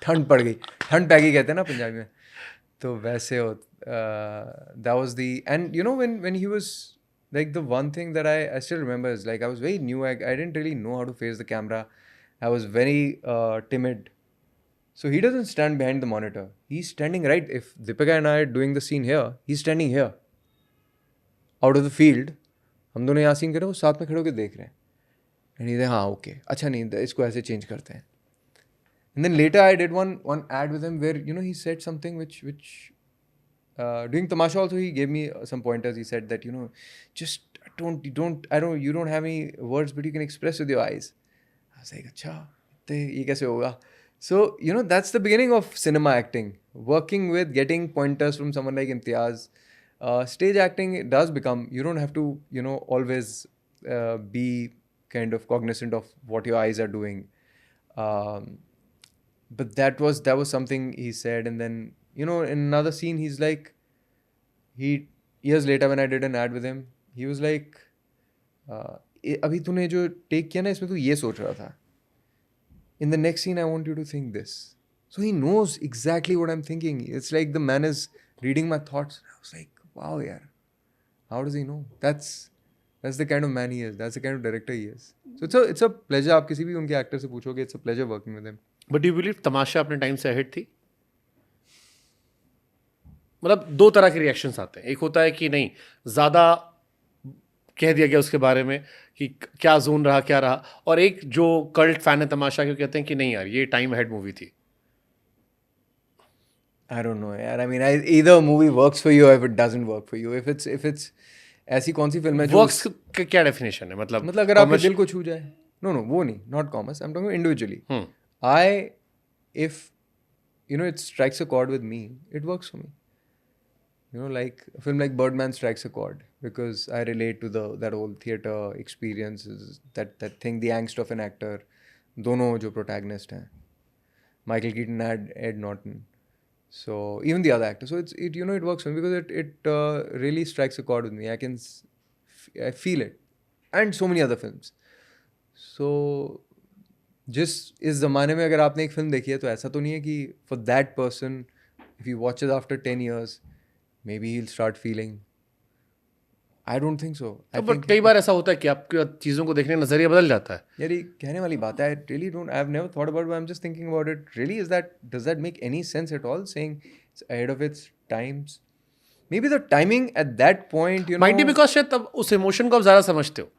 ठंड पड़ गई. ठंड पैगी कहते हैं ना पंजाबी में. तो वैसे हो that was the and when he was like the one thing that I still remember is like I was very new. I didn't really know how to face the camera. I was very timid. So he doesn't stand behind the monitor. He's standing right. If Deepika and I are doing the scene here, he's standing here. Out of the field. हम दोनों यहाँ scene कर रहे हैं, वो साथ में खड़े होकर देख रहे हैं. And he said, हाँ okay, अच्छा नहीं इसको ऐसे change करते हैं. And then later I did one ad with him where he said something which doing Tamasha also he gave me some pointers. He said that just you don't have any words but you can express with your eyes. I was like अच्छा ये कैसे होगा. So that's the beginning of cinema acting, working with getting pointers from someone like Imtiaz. Stage acting does become, you don't have to always be kind of cognizant of what your eyes are doing. But that was something he said. And then in another scene he's like, years later when I did an ad with him, he was like अभी तूने जो take किया ना इसमें तू ये सोच रहा था, in the next scene I want you to think this. So he knows exactly what I'm thinking. It's like the man is reading my thoughts. I was like, wow yaar, how does he know? That's the kind of man he is. That's the kind of director he is. So it's a pleasure. आप किसी भी उनके actor से पूछोगे, it's a pleasure working with him. But do you believe Tamasha अपने time से ahead थी? मतलब दो तरह के रिएक्शंस आते हैं. एक होता है कि नहीं ज़्यादा कह दिया गया उसके बारे में कि क्या जोन रहा क्या रहा, और एक जो कल्ट फैन है तमाशा के कहते हैं कि नहीं यार ये टाइम अहेड मूवी थी. I don't know यार. I mean, either a movie works for you or if it doesn't work for you. If it's ऐसी कौन सी फिल्म है जो वर्क्स का क्या डेफिनेशन है? मतलब अगर आपके दिल को छू जाए. No वो नहीं, not commerce. I'm talking individually. If it strikes a chord with me, it works for me. Like a film like Birdman strikes a chord because I relate to that whole theater experiences, that thing, the angst of an actor. दोनों जो protagonist हैं, Michael Keaton and Ed Norton. So even the other actors. So it works for me because it really strikes a chord with me. I feel it, and so many other films. So जिस इस ज़माने में अगर आपने एक film देखी है तो ऐसा तो नहीं है कि for that person if he watches after 10 years maybe he'll start feeling. I don't think so. But कई बार ऐसा होता है कि आपके चीज़ों को देखने का नज़रिया बदल जाता है. यार ये कहने वाली बात है. I really don't. I've never thought about it. I'm just thinking about it. Really, does that make any sense at all? Saying it's ahead of its times. Maybe the timing at that point, Might be because शायद तब उस emotion को आप ज़्यादा समझते हो.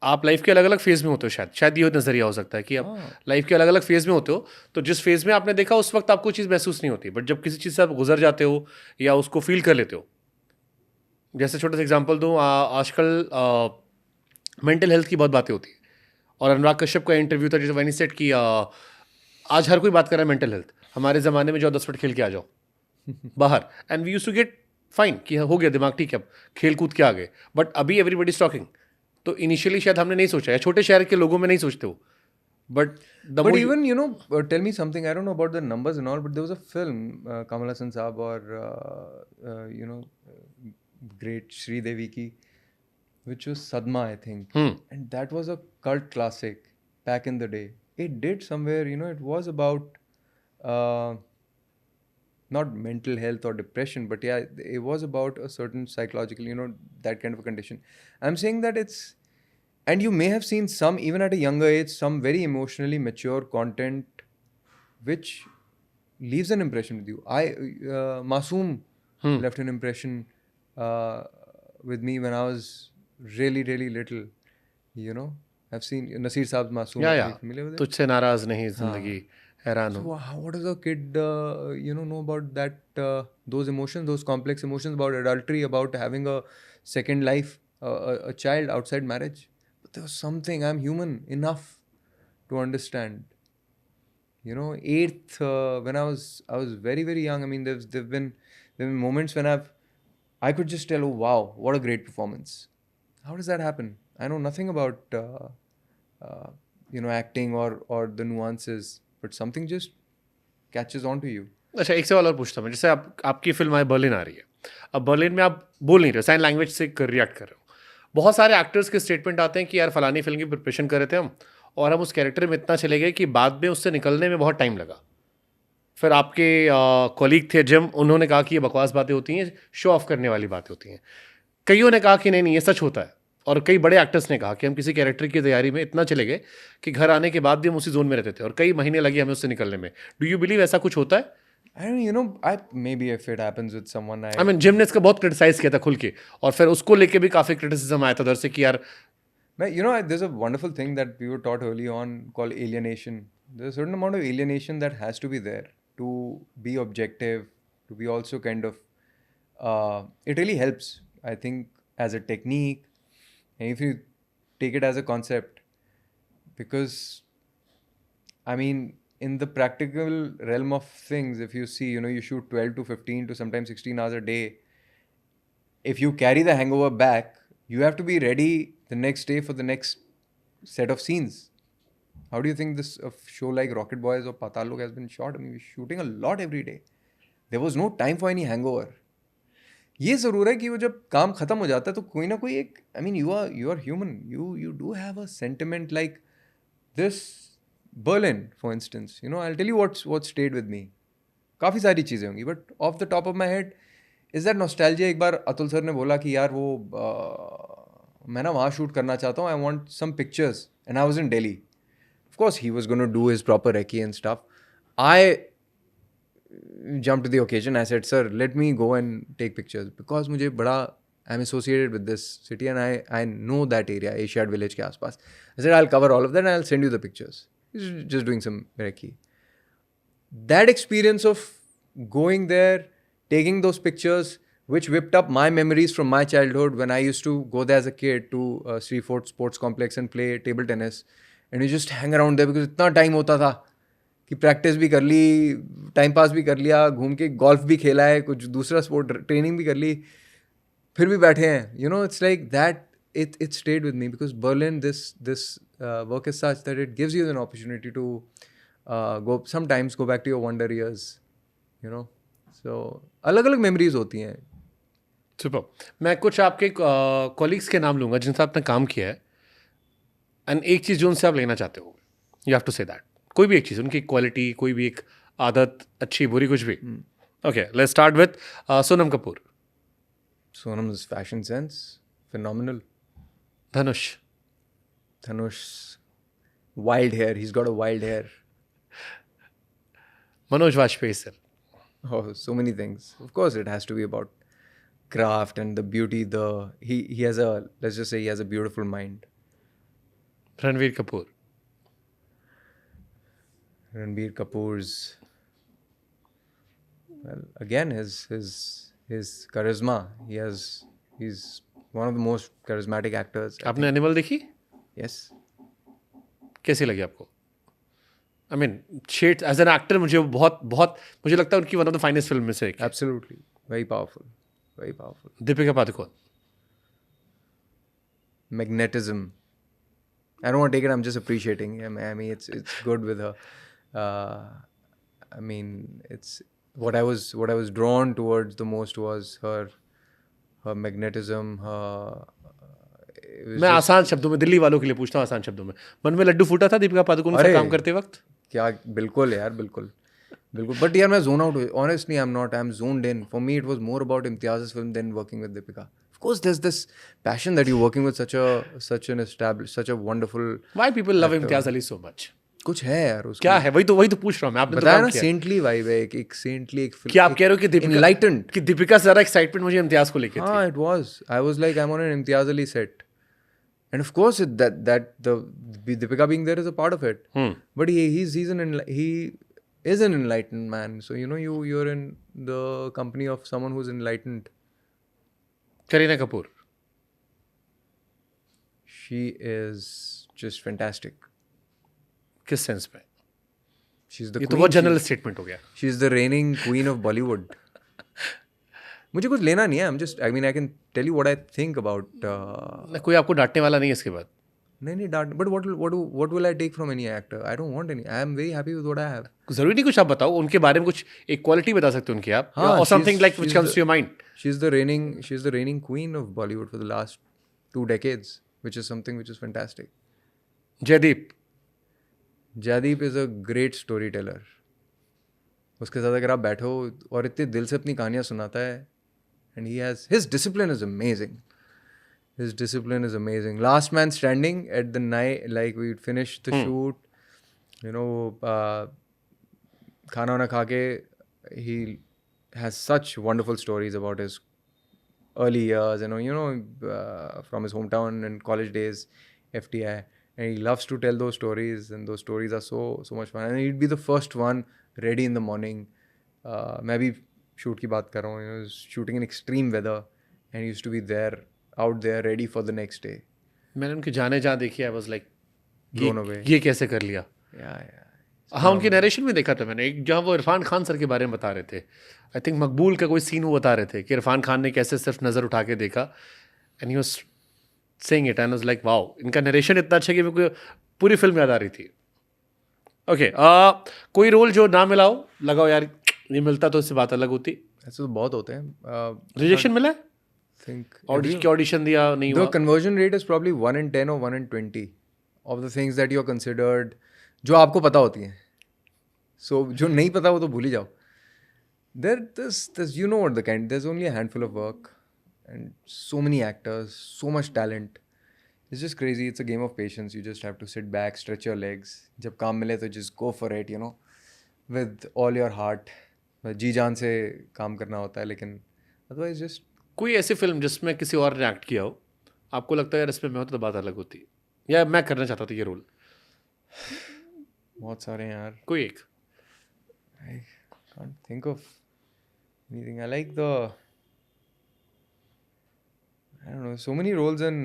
आप life के अलग अलग फेज में होते हो. शायद ये नज़रिया हो सकता है कि आप लाइफ के अलग अलग फेज में होते हो, तो जिस फेज में आपने देखा उस वक्त आपको चीज़ महसूस नहीं होती, बट जब किसी चीज़ से आप गुजर जाते हो या उसको फील कर लेते हो. जैसे छोटा सा एग्जांपल दूँ, आजकल मेंटल हेल्थ की बहुत बातें होती है, और अनुराग कश्यप का इंटरव्यू था जिसमें वैनी सेट कि आज हर कोई बात कर रहा है मेंटल हेल्थ. हमारे ज़माने में जाओ 10 मिनट खेल के आ जाओ बाहर, and we used to get fine कि हो गया दिमाग ठीक है, अब खेल कूद के आ गए. बट अभी एवरीबडी इज टॉकिंग. तो इनिशियली शायद हमने नहीं सोचा, या छोटे शहर के लोगों में नहीं सोचते हो, But the But more even, tell me something. I don't know about the numbers and all, but there was a film, Kamal Hassan Saab or, great Sri Devi ki, which was Sadma, I think. And that was a cult classic back in the day. It did somewhere, it was about not mental health or depression, but yeah, it was about a certain psychological, that kind of a condition. I'm saying that and you may have seen some, even at a younger age, some very emotionally mature content which leaves an impression with you. Masoom left an impression with me when I was really, really little. I've seen Nasir Saab's Masoom. या Are या you familiar with it? तुझसे नाराज नहीं जिंदगी हैरान So हूँ. what does a kid, know about that, those emotions, those complex emotions about adultery, about having a second life, a child outside marriage? But there was something. I'm human enough to understand. Eighth, when I was very, very young. I mean, there've been moments when I could just tell, oh wow, what a great performance. How does that happen? I know nothing about acting or the nuances, but something just catches on to you. अच्छा, एक सवाल और पूछता हूँ मैं. जैसे आपकी film आई Berlin आ रही है. अब बर्लिन में आप बोल नहीं रहे हो, साइन लैंग्वेज से रिएक्ट कर रहे हो. बहुत सारे एक्टर्स के स्टेटमेंट आते हैं कि यार फलानी फिल्म की प्रिपरेशन कर रहे थे हम, और हम उस कैरेक्टर में इतना चले गए कि बाद में उससे निकलने में बहुत टाइम लगा. फिर आपके कॉलीग थे जिम, उन्होंने कहा कि ये बकवास बातें होती हैं, शो ऑफ करने वाली बातें होती हैं. कईयों ने कहा कि नहीं नहीं ये सच होता है, और कई बड़े एक्टर्स ने कहा कि हम किसी कैरेक्टर की तैयारी में इतना चले गए कि घर आने के बाद भी हम उसी जोन में रहते थे और कई महीने लगे हमें उससे निकलने में. डू यू बिलीव ऐसा कुछ होता है? I don't, maybe if it happens with someone, I mean gym ने इसका बहुत क्रिटिसाइज किया था खुल के, और फिर उसको लेके भी काफी क्रिटिसिज्म आया था उधर से कि यार. there's a wonderful thing that we were taught early on called alienation. There's a certain amount of alienation that has to be there to be objective, to be also kind of, it really helps, I think, as a technique, and if you take it as a concept, because, I mean, in the practical realm of things, if you see, you shoot 12 to 15 to sometimes 16 hours a day. If you carry the hangover back, you have to be ready the next day for the next set of scenes. How do you think this show like Rocket Boys or Patal Lok has been shot? I mean, we're shooting a lot every day. There was no time for any hangover. ये ज़रूर है कि वो जब काम ख़त्म हो जाता है तो कोई ना कोई एक, I mean, you are human. You do have a sentiment like this. Berlin, for instance, I'll tell you what stayed with me. काफ़ी सारी चीज़ें होंगी, but off the top of my head is that nostalgia. एक बार Atul sir ने बोला कि यार वो मैं ना वहाँ शूट करना चाहता हूँ, I want some pictures, and I was in Delhi. Of course, he was going to do his proper recce and stuff. I jumped to the occasion. I said, sir, let me go and take pictures, because मुझे बड़ा, I'm associated with this city and I know that area, Asiad Village के आसपास. I said, I'll cover all of that and I'll send you the pictures. Just doing some recce. That experience of going there, taking those pictures, which whipped up my memories from my childhood when I used to go there as a kid to Shreveport Sports Complex and play table tennis. And you just hang around there because इतना time होता था कि practice भी कर ली, time pass भी कर लिया, घूम के golf भी खेला है, कुछ दूसरा sport training भी कर ली, फिर भी बैठे हैं. It's like that. It stayed with me because Berlin, this work is such that it gives you an opportunity to sometimes go back to your wonder years. So अलग-अलग memories होती हैं. Super. मैं कुछ आपके कॉलीग्स के नाम लूंगा जिनसे आपने काम किया है, एंड एक चीज़ जो उनसे आप लेना चाहते हो, you have to say that. कोई भी एक चीज़, उनकी क्वालिटी, कोई भी एक आदत, अच्छी बुरी, कुछ भी. Okay, let's start with Sonam Kapoor. Sonam's fashion sense, phenomenal. Dhanush, wild hair. He's got a wild hair. Manoj Vajpayee sir. Oh, so many things. Of course, it has to be about craft and the beauty. He has let's just say he has a beautiful mind. Ranveer Kapoor. Ranbir Kapoor's, well, again, his charisma. He's one of the most charismatic actors. आपने Animal देखी? Yes. कैसी लगी आपको? I mean shed as an actor मुझे मुझे लगता है उनकी one of the finest film में से एक. Absolutely. Very powerful. Very powerful. Deepika Padukone. Magnetism. I don't want to take it. I'm just appreciating. I mean, it's good with her. I mean, it's what I was drawn towards the most was her magnetism. It was मैं just आसान शब्दों में दिल्ली वालों के लिए पूछता हूँ, आसान शब्दों में, मन में लड्डू फूटा था दीपिका पादुकोण से अरे! काम करते वक्त? क्या बिल्कुल यार बिल्कुल बट यार मैं zone out honestly I am zoned in. For me it was more about Imtiaz's film than working with Deepika. Of course there's this passion that you're working with such a wonderful Why people love Imtiaz Ali so much? कुछ है यार उसका क्या है? वही तो पूछ रहा हूँ मैं, आपने तो बताया काम ना किया। सेंटली वाइब है एक सेंटली एक क्या आप कह रहे हो कि दीपिका enlightened कि दीपिका से ज्यादा एक्साइटमेंट मुझे इम्तियाज को लेके थी? हाँ it was I was like I'm on an Imtiaz Ali set and of course that the Deepika being there is a part of it but he is an enlightened man so you know you're in the company of someone who's enlightened. Kareena Kapoor, She is just fantastic. किस sense में? She's the ये तो queen. बहुत general statement हो गया। She's the reigning queen of Bollywood. मुझे कुछ लेना नहीं है. I mean I can tell you what I think about. कोई आपको डांटने वाला नहीं है इसके बाद? नहीं डांट. But what will I take from any actor? I don't want any. I am very happy with what I have. जरूरी नहीं कुछ आप बताओ, उनके बारे में कुछ एक क्वालिटी बता सकते हो उनकी आप, हाँ, or something like which comes to your mind. She's the reigning queen of Bollywood for the last 2 decades, which is something which is fantastic. Jaideep is a great storyteller. उसके साथ अगर आप बैठो और इतने दिल से अपनी कहानियाँ सुनाता है and his discipline is amazing. His discipline is amazing. Last Man Standing at the night, like we'd finished the shoot, you know, खाना वाना खा के, he has such wonderful stories about his early years, from his hometown and college days, FTI, and he loves to tell those stories, and those stories are so much fun. And he'd be the first one ready in the morning. मैं भी shoot की बात कर रहा हूँ, he was shooting in extreme weather, and he used to be out there ready for the next day. मैंने उनके जाने जहाँ देखी, I was like, Blown away. ये कैसे कर लिया? Yeah. हाँ, उनके नरेशन में देखा था मैंने एक, जहाँ वो इरफान खान सर के बारे में बता रहे थे. आई थिंक मकबूल का कोई सीन वो बता रहे थे कि इरफान खान ने कैसे सिर्फ नज़र उठा के देखा, and he was saying it and was like wow, इनका नरेशन इतना अच्छा कि मेरे को पूरी फिल्म याद आ रही थी. ओके, कोई रोल जो ना मिला हो, लगाओ यार ये मिलता तो इससे बात अलग होती. ऐसे तो बहुत होते हैं. रिजेक्शन मिला है? Think ऑडिशन दिया नहीं हुआ? The conversion rate is probably 1 in 10 or 1 in 20 of the things that you're considered, जो आपको पता होती हैं. So जो नहीं पता वो तो भूल ही जाओ. There's you know what the kind. There's only a handful of work and so many actors, so much talent. It's just crazy. It's a game of patience. You just have to sit back, stretch your legs. जब काम मिले तो just go for it, with all your heart. जी जान से काम करना होता है, लेकिन otherwise just. कोई ऐसी फिल्म जिसमें किसी और ने एक्ट किया हो, आपको लगता है यार इसमें मैं होता तो बात अलग होती, या मैं करना चाहता था ये रोल? बहुत सारे हैं यार. कोई एक? I can't think of anything. I like I don't know, so many roles in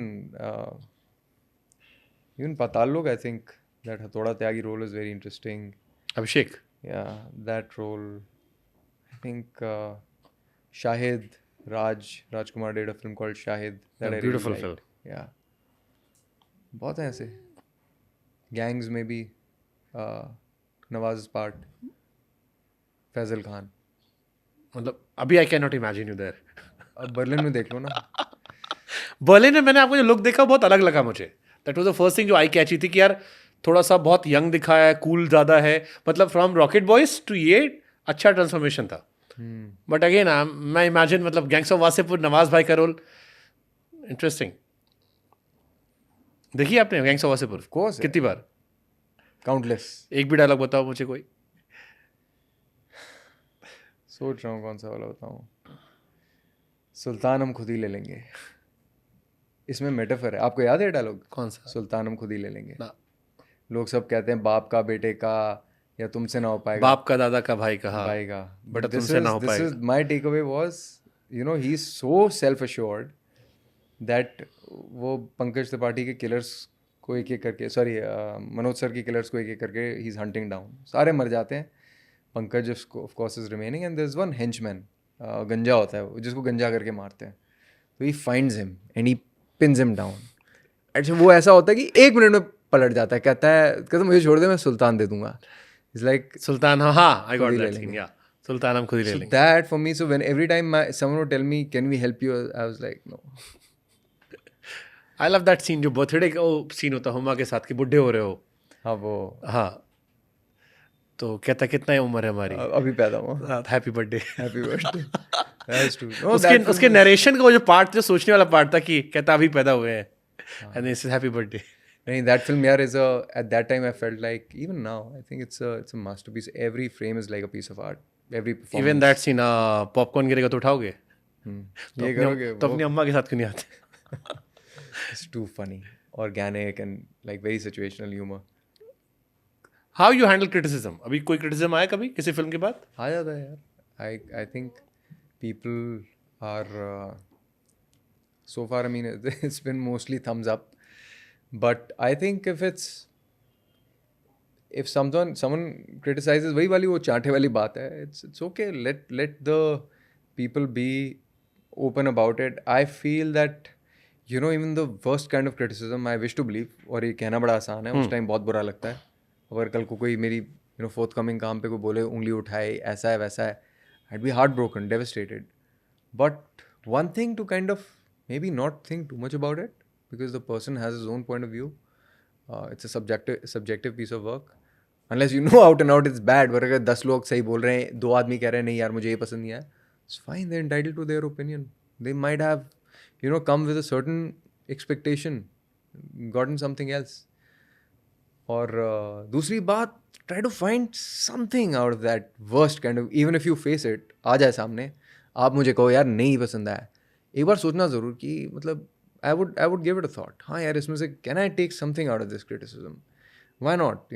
even Patal Lok. I think that Hathoda Tyagi role is very interesting. Abhishek? Yeah, that role. I think Shahid, Rajkumar did a film called Shahid. That I beautiful really liked. film. Yeah. बहुत हैं ऐसे. Gangs में भी Nawaz's part. Faizal Khan. मतलब अभी I can not imagine you there. अब Berlin में देख लो ना. बर्लिन में मैंने आपको जो लुक देखा बहुत अलग लगा मुझे. That was the first thing जो आई कैची थी कि यार थोड़ा सा बहुत यंग दिखाया है, कूल ज़्यादा है, मतलब फ्रॉम रॉकेट बॉयज टू ये अच्छा ट्रांसफॉर्मेशन था. बट अगेन मैं इमेजिन मतलब गैंग्स ऑफ वासेपुर, नवाज भाई का रोल इंटरेस्टिंग. देखिए आपने gangs of Wasseypur? Of course. कितनी बार? काउंटलेस. एक भी डायलॉग बताओ मुझे कोई. सोच रहा हूँ कौन सा वाला बताऊँ. सुल्तान हम खुद ही ले लेंगे. इसमें मेटाफर है. आपको याद है डायलॉग? कौन सा? सुल्तान हम खुद ही ले लेंगे. ना. लोग सब कहते हैं बाप का बेटे का, या तुमसे ना हो पाएगा. बाप का दादा का भाई का, भाई का. बट तुमसे ना हो This पाएगा. is my takeaway was, he's so self-assured that वो पंकज त्रिपाठी के किलर्स को एक एक करके, मनोज सर की किलर्स को एक एक करके ही इज हंटिंग डाउन. सारे मर जाते हैं. Pankaj of course is remaining and there is one henchman, गंजा होता है जिसको गंजा करके मारते हैं. तो he finds him and he pins him down. अच्छा वो ऐसा होता है कि 1 मिनट में पलट जाता है, कहता है मुझे छोड़ दे, मैं सुल्तान दे दूंगा. इट्स लाइक सुल्तान, हाँ, आई गॉट खुद ही ले दैट सीन, लेंगे. या सुल्तान हम खुद ही ले So लेंगे. that for me, so when every time someone would tell me, can we help you? I was like, no. I love that scene, जो बर्थडे का वो सीन होता है हुमा के साथ कि बुढ़े हो रहे हो. हाँ वो हाँ, तो कहता कितना ही उम्र है हमारी, अभी पैदा हुआ. Happy birthday. Happy birthday. That's true. No, उसके that film उसके is- नरेशन का वो जो पार्ट, जो सोचने वाला पार्ट था कि कहता अभी पैदा हुए हैं, and this is happy birthday. नहीं, that film यार is a, at that time I felt like, even now I think it's a masterpiece. Every frame is like a piece of art. Every performance. Even that scene, popcorn गिरेगा तो उठाओगे, ये करोगे तो अपनी अम्मा के साथ क्यों नहीं आते? It's too funny, organic and like very situational humor. How you handle criticism? अभी कोई क्रिटिसिज्म आया कभी किसी फिल्म के बाद? आ जाता है यार. I think people are so far, I mean, it's been mostly thumbs up, but I think if someone criticizes, वही वाली वो चांटे वाली बात है. It's okay. Let the people be open about it. I feel that, you know, even the worst kind of criticism, I wish to believe, और ये कहना बड़ा आसान है, उस टाइम बहुत बुरा लगता है. अगर कल को कोई मेरी forthcoming काम पे कोई बोले, उंगली उठाए, ऐसा है वैसा है, I'd be heartbroken, devastated. But one thing to kind of maybe not think too much about it, because the person has his own point of view. It's a subjective piece of work. Unless you know out and out it's bad, but अगर 10 लोग सही बोल रहे हैं, 2 आदमी कह रहे हैं नहीं यार मुझे ये पसंद नहीं आया, it's fine, they're entitled to their opinion. They might have, come with a certain expectation, gotten something else. और दूसरी बात, try to find something out of that worst kind of, even if you face it, आ जाए सामने, आप मुझे कहो यार नहीं पसंद आया, एक बार सोचना ज़रूर कि मतलब I would give it a thought. हाँ यार, इसमें से can I take something out of this criticism? Why not?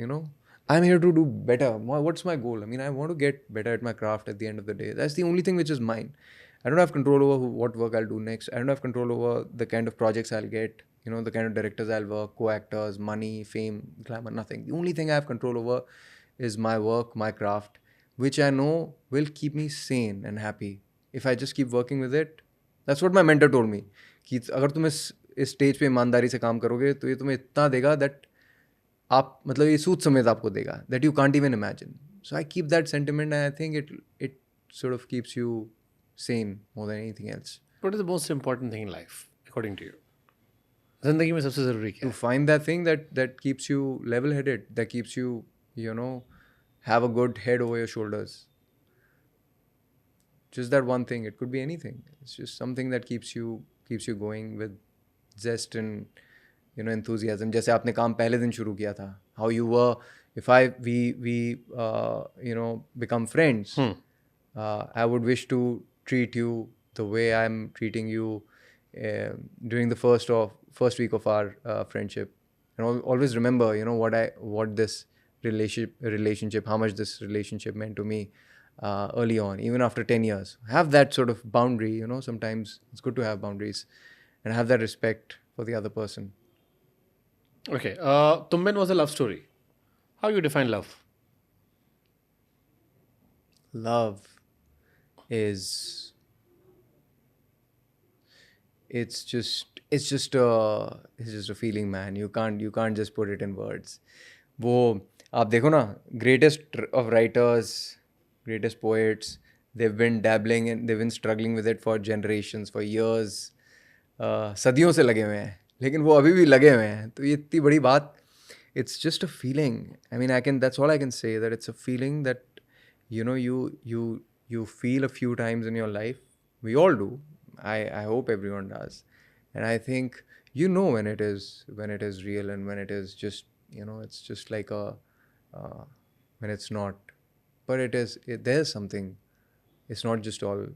I'm here to do better. What's my goal? I mean, I want to get better at my craft at the end of the day. That's the only thing which is mine. I don't have control over what work I'll do next. I don't have control over the kind of projects I'll get, the kind of directors I'll work, co-actors, money, fame, glamour, nothing. The only thing I have control over is my work, my craft, which I know will keep me sane and happy. If I just keep working with it, that's what my mentor told me. कि अगर तुम इस stage पे ईमानदारी से काम करोगे तो ये तुम्हें इतना देगा दैट आप मतलब ये सूद समेत आपको देगा, that you can't even imagine. So I keep that sentiment and I think it sort of keeps you sane more than anything else. What is the most important thing in life according to you? जिंदगी में सबसे जरूरी क्या To है? find that thing that keeps you level headed, that keeps you have a good head over your shoulders. Just that one thing. It could be anything. It's just something that keeps you going with zest and enthusiasm. जैसे आपने काम पहले दिन शुरू किया था, how you were, if we become friends, I would wish to treat you the way I'm treating you during the first week of our friendship, and always remember what this relationship, how much this relationship meant to me early on, even after 10 years. Have that sort of boundary. Sometimes it's good to have boundaries and have that respect for the other person. Okay, Tumben was a love story. How you define love? Love is it's just a feeling, man. You can't just put it in words. वो आप देखो ना, greatest of writers, greatest poets, they've been dabbling and they've been struggling with it for generations, for years. सदियों से लगे हुए हैं, लेकिन वो अभी भी लगे हुए हैं. तो ये इतनी बड़ी बात, it's just a feeling. I mean, that's all I can say, that it's a feeling that you feel a few times in your life. We all do. I hope everyone does. And I think when it is real and when it is just it's just like when it's not. But there's something. It's not just all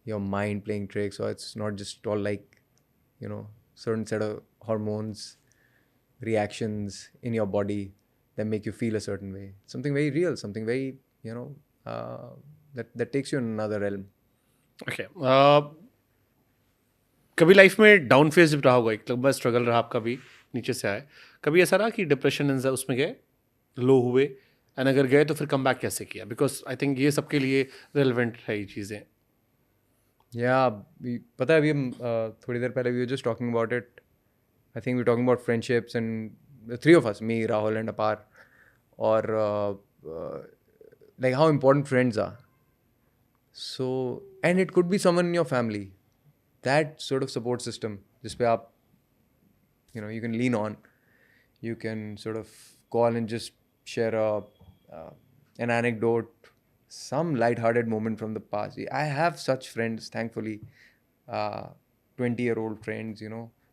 your mind playing tricks, or it's not just all like certain set of hormones, reactions in your body that make you feel a certain way. Something very real, something very that takes you in another realm. Okay. कभी life में down phase रहा होगा, एक लंबा struggle रहा आपका भी, नीचे से आए, कभी ऐसा रहा कि डिप्रेशन उसमें गए, लो हुए, एंड अगर गए तो फिर कम बैक कैसे किया? बिकॉज आई थिंक ये सबके लिए रेलिवेंट है ये चीज़ें. पता है, अभी हम थोड़ी देर पहले we were just talking about it. I think we talking about friendships and the three of us, me, Rahul and Apar, or like how important friends are. So, and it could be someone in your family, that sort of support system जिस पे आप you can lean on, you can sort of call and just share an anecdote, some light-hearted moment from the past. I have such friends, thankfully, 20-year-old friends,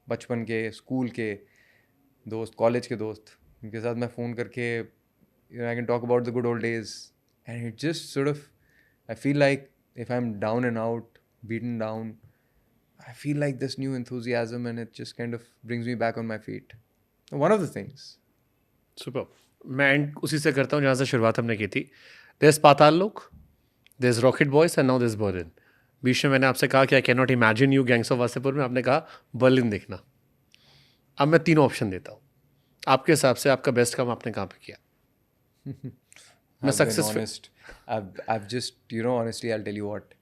बचपन के, school के दोस्त, college के दोस्त, उनके साथ मैं फ़ोन करके I can talk about the good old days, and it just sort of, I feel like if I'm down and out, beaten down, I feel like this new enthusiasm, and it just kind of brings me back on my feet. One of the things. Super. मैं and उसी से करता हूँ जहाँ से शुरुआत हमने की थी. Their Paatal Lok, their Rocket Boys and now their Berlin. बीच में मैंने आपसे कहा कि I can not imagine you Gangs of Wasseypur में, आपने कहा बर्लिन देखना. अब मैं तीनों ऑप्शन देता हूँ. आपके हिसाब से आपका बेस्ट काम आपने कहाँ पे किया? मैं successful. I've just, honestly, I'll tell you what.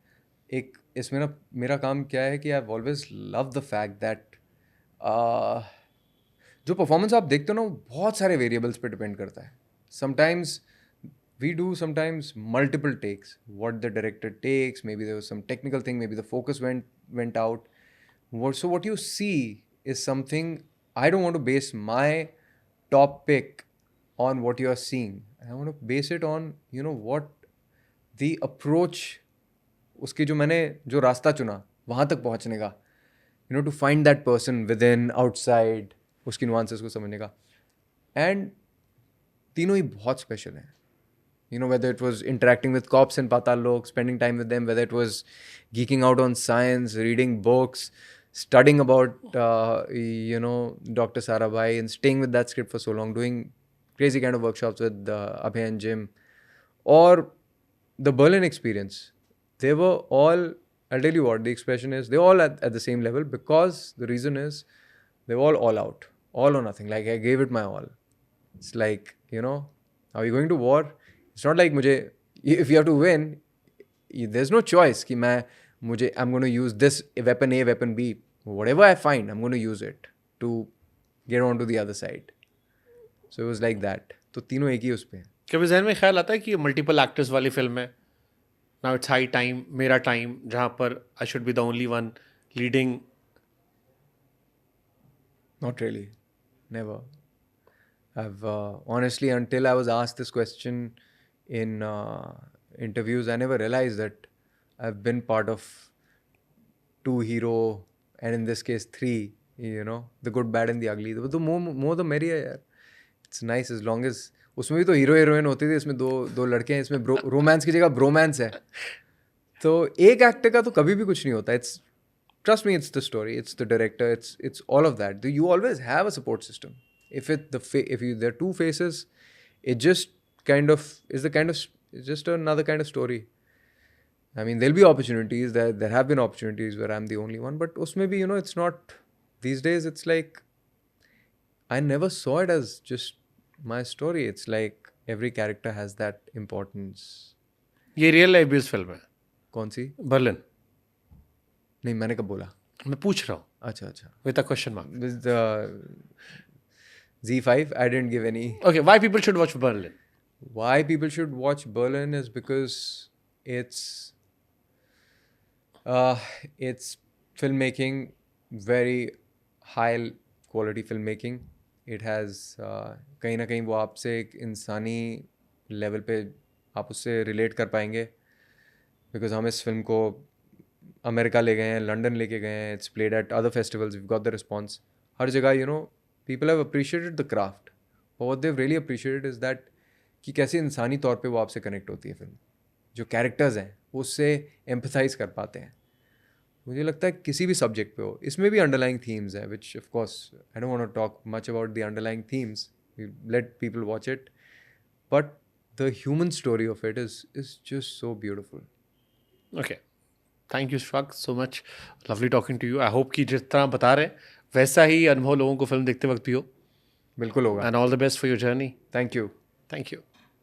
एक इसमें ना मेरा काम क्या है कि I've always loved the fact that जो परफॉर्मेंस आप देखते हो ना, वो बहुत सारे वेरिएबल्स पे डिपेंड करता है. Sometimes we do sometimes multiple takes. What the director takes, maybe there was some technical thing, maybe the focus went out. So what you see is something. I don't want to base my top pick on what you are seeing. I want to base it on what the approach, उसकी जो रास्ता चुना वहाँ तक पहुँचने का, to find that person within, outside, उसकी nuances को समझने का. And तीनों ही बहुत special हैं. Whether it was interacting with cops in Patal Lok, spending time with them, whether it was geeking out on science, reading books, studying about, Dr. Sarabhai, and staying with that script for so long, doing crazy kind of workshops with Abhay and Jim, or the Berlin experience. They were all, I'll tell you what, the expression is, they're all at the same level, because the reason is they were all out, all or nothing. Like, I gave it my all. It's like, are we going to war? It's not like if you have to win, there's no choice कि I'm going to use this weapon A, weapon B. Whatever I find, I'm going to use it to get on to the other side. So it was like that. तो तीनों एक ही उस पे. कभी ज़हन में ख्याल आता है कि मल्टीपल एक्टर्स वाली फिल्म है, नाउ इट्स हाई टाइम, मेरा टाइम, जहाँ पर I should be the only one leading? Not really. Never. I've honestly, until I was asked this question in interviews, I never realized that I've been part of 2 hero, and in this case 3, the good, bad and the ugly. The more the merrier, yaar. It's nice as long as उसमें भी तो hero heroine होती थी, इसमें दो लड़के हैं, इसमें रोमांस की जगह ब्रोमांस है. तो एक एक्टर का तो कभी भी कुछ नहीं होता. It's, trust me, it's the story, it's the director, it's all of that. You always have a support system. If there are 2 faces, it just kind of is it's just another kind of story. I mean, there'll be opportunities. There have been opportunities where I'm the only one, but usme bhi, it's not. These days, it's like I never saw it as just my story. It's like every character has that importance. ये real life based film है. कौन सी? Berlin. नहीं, मैंने कब बोला? मैं पूछ रहा हूँ. अच्छा. With a question mark. With Z5, I didn't give any. Okay, why people should watch Berlin? Why people should watch Berlin is because it's filmmaking, very high quality filmmaking. It has कहीं ना कहीं वो आपसे एक इंसानी level पे आप उससे रिलेट कर पाएंगे, because हम इस फिल्म को अमेरिका ले गए हैं, लंदन लेके गए हैं, it's played at other festivals, we've got the response. हर जगह people have appreciated the craft, but what they've really appreciated is that कि कैसे इंसानी तौर पे वो आपसे कनेक्ट होती है फिल्म. जो कैरेक्टर्स हैं वो उससे एम्पथाइज कर पाते हैं. मुझे लगता है किसी भी सब्जेक्ट पे हो, इसमें भी अंडरलाइंग थीम्स हैं, which of course I don't want to talk much about the underlying themes, let people watch it, but the human story of it is just so beautiful. Okay, thank you Shafaq so much, lovely talking to you. I hope कि जिस तरह बता रहे वैसा ही अनुभव लोगों को film देखते वक्त भी हो. बिल्कुल होगा. And all the best for your journey. Thank you. Thank you.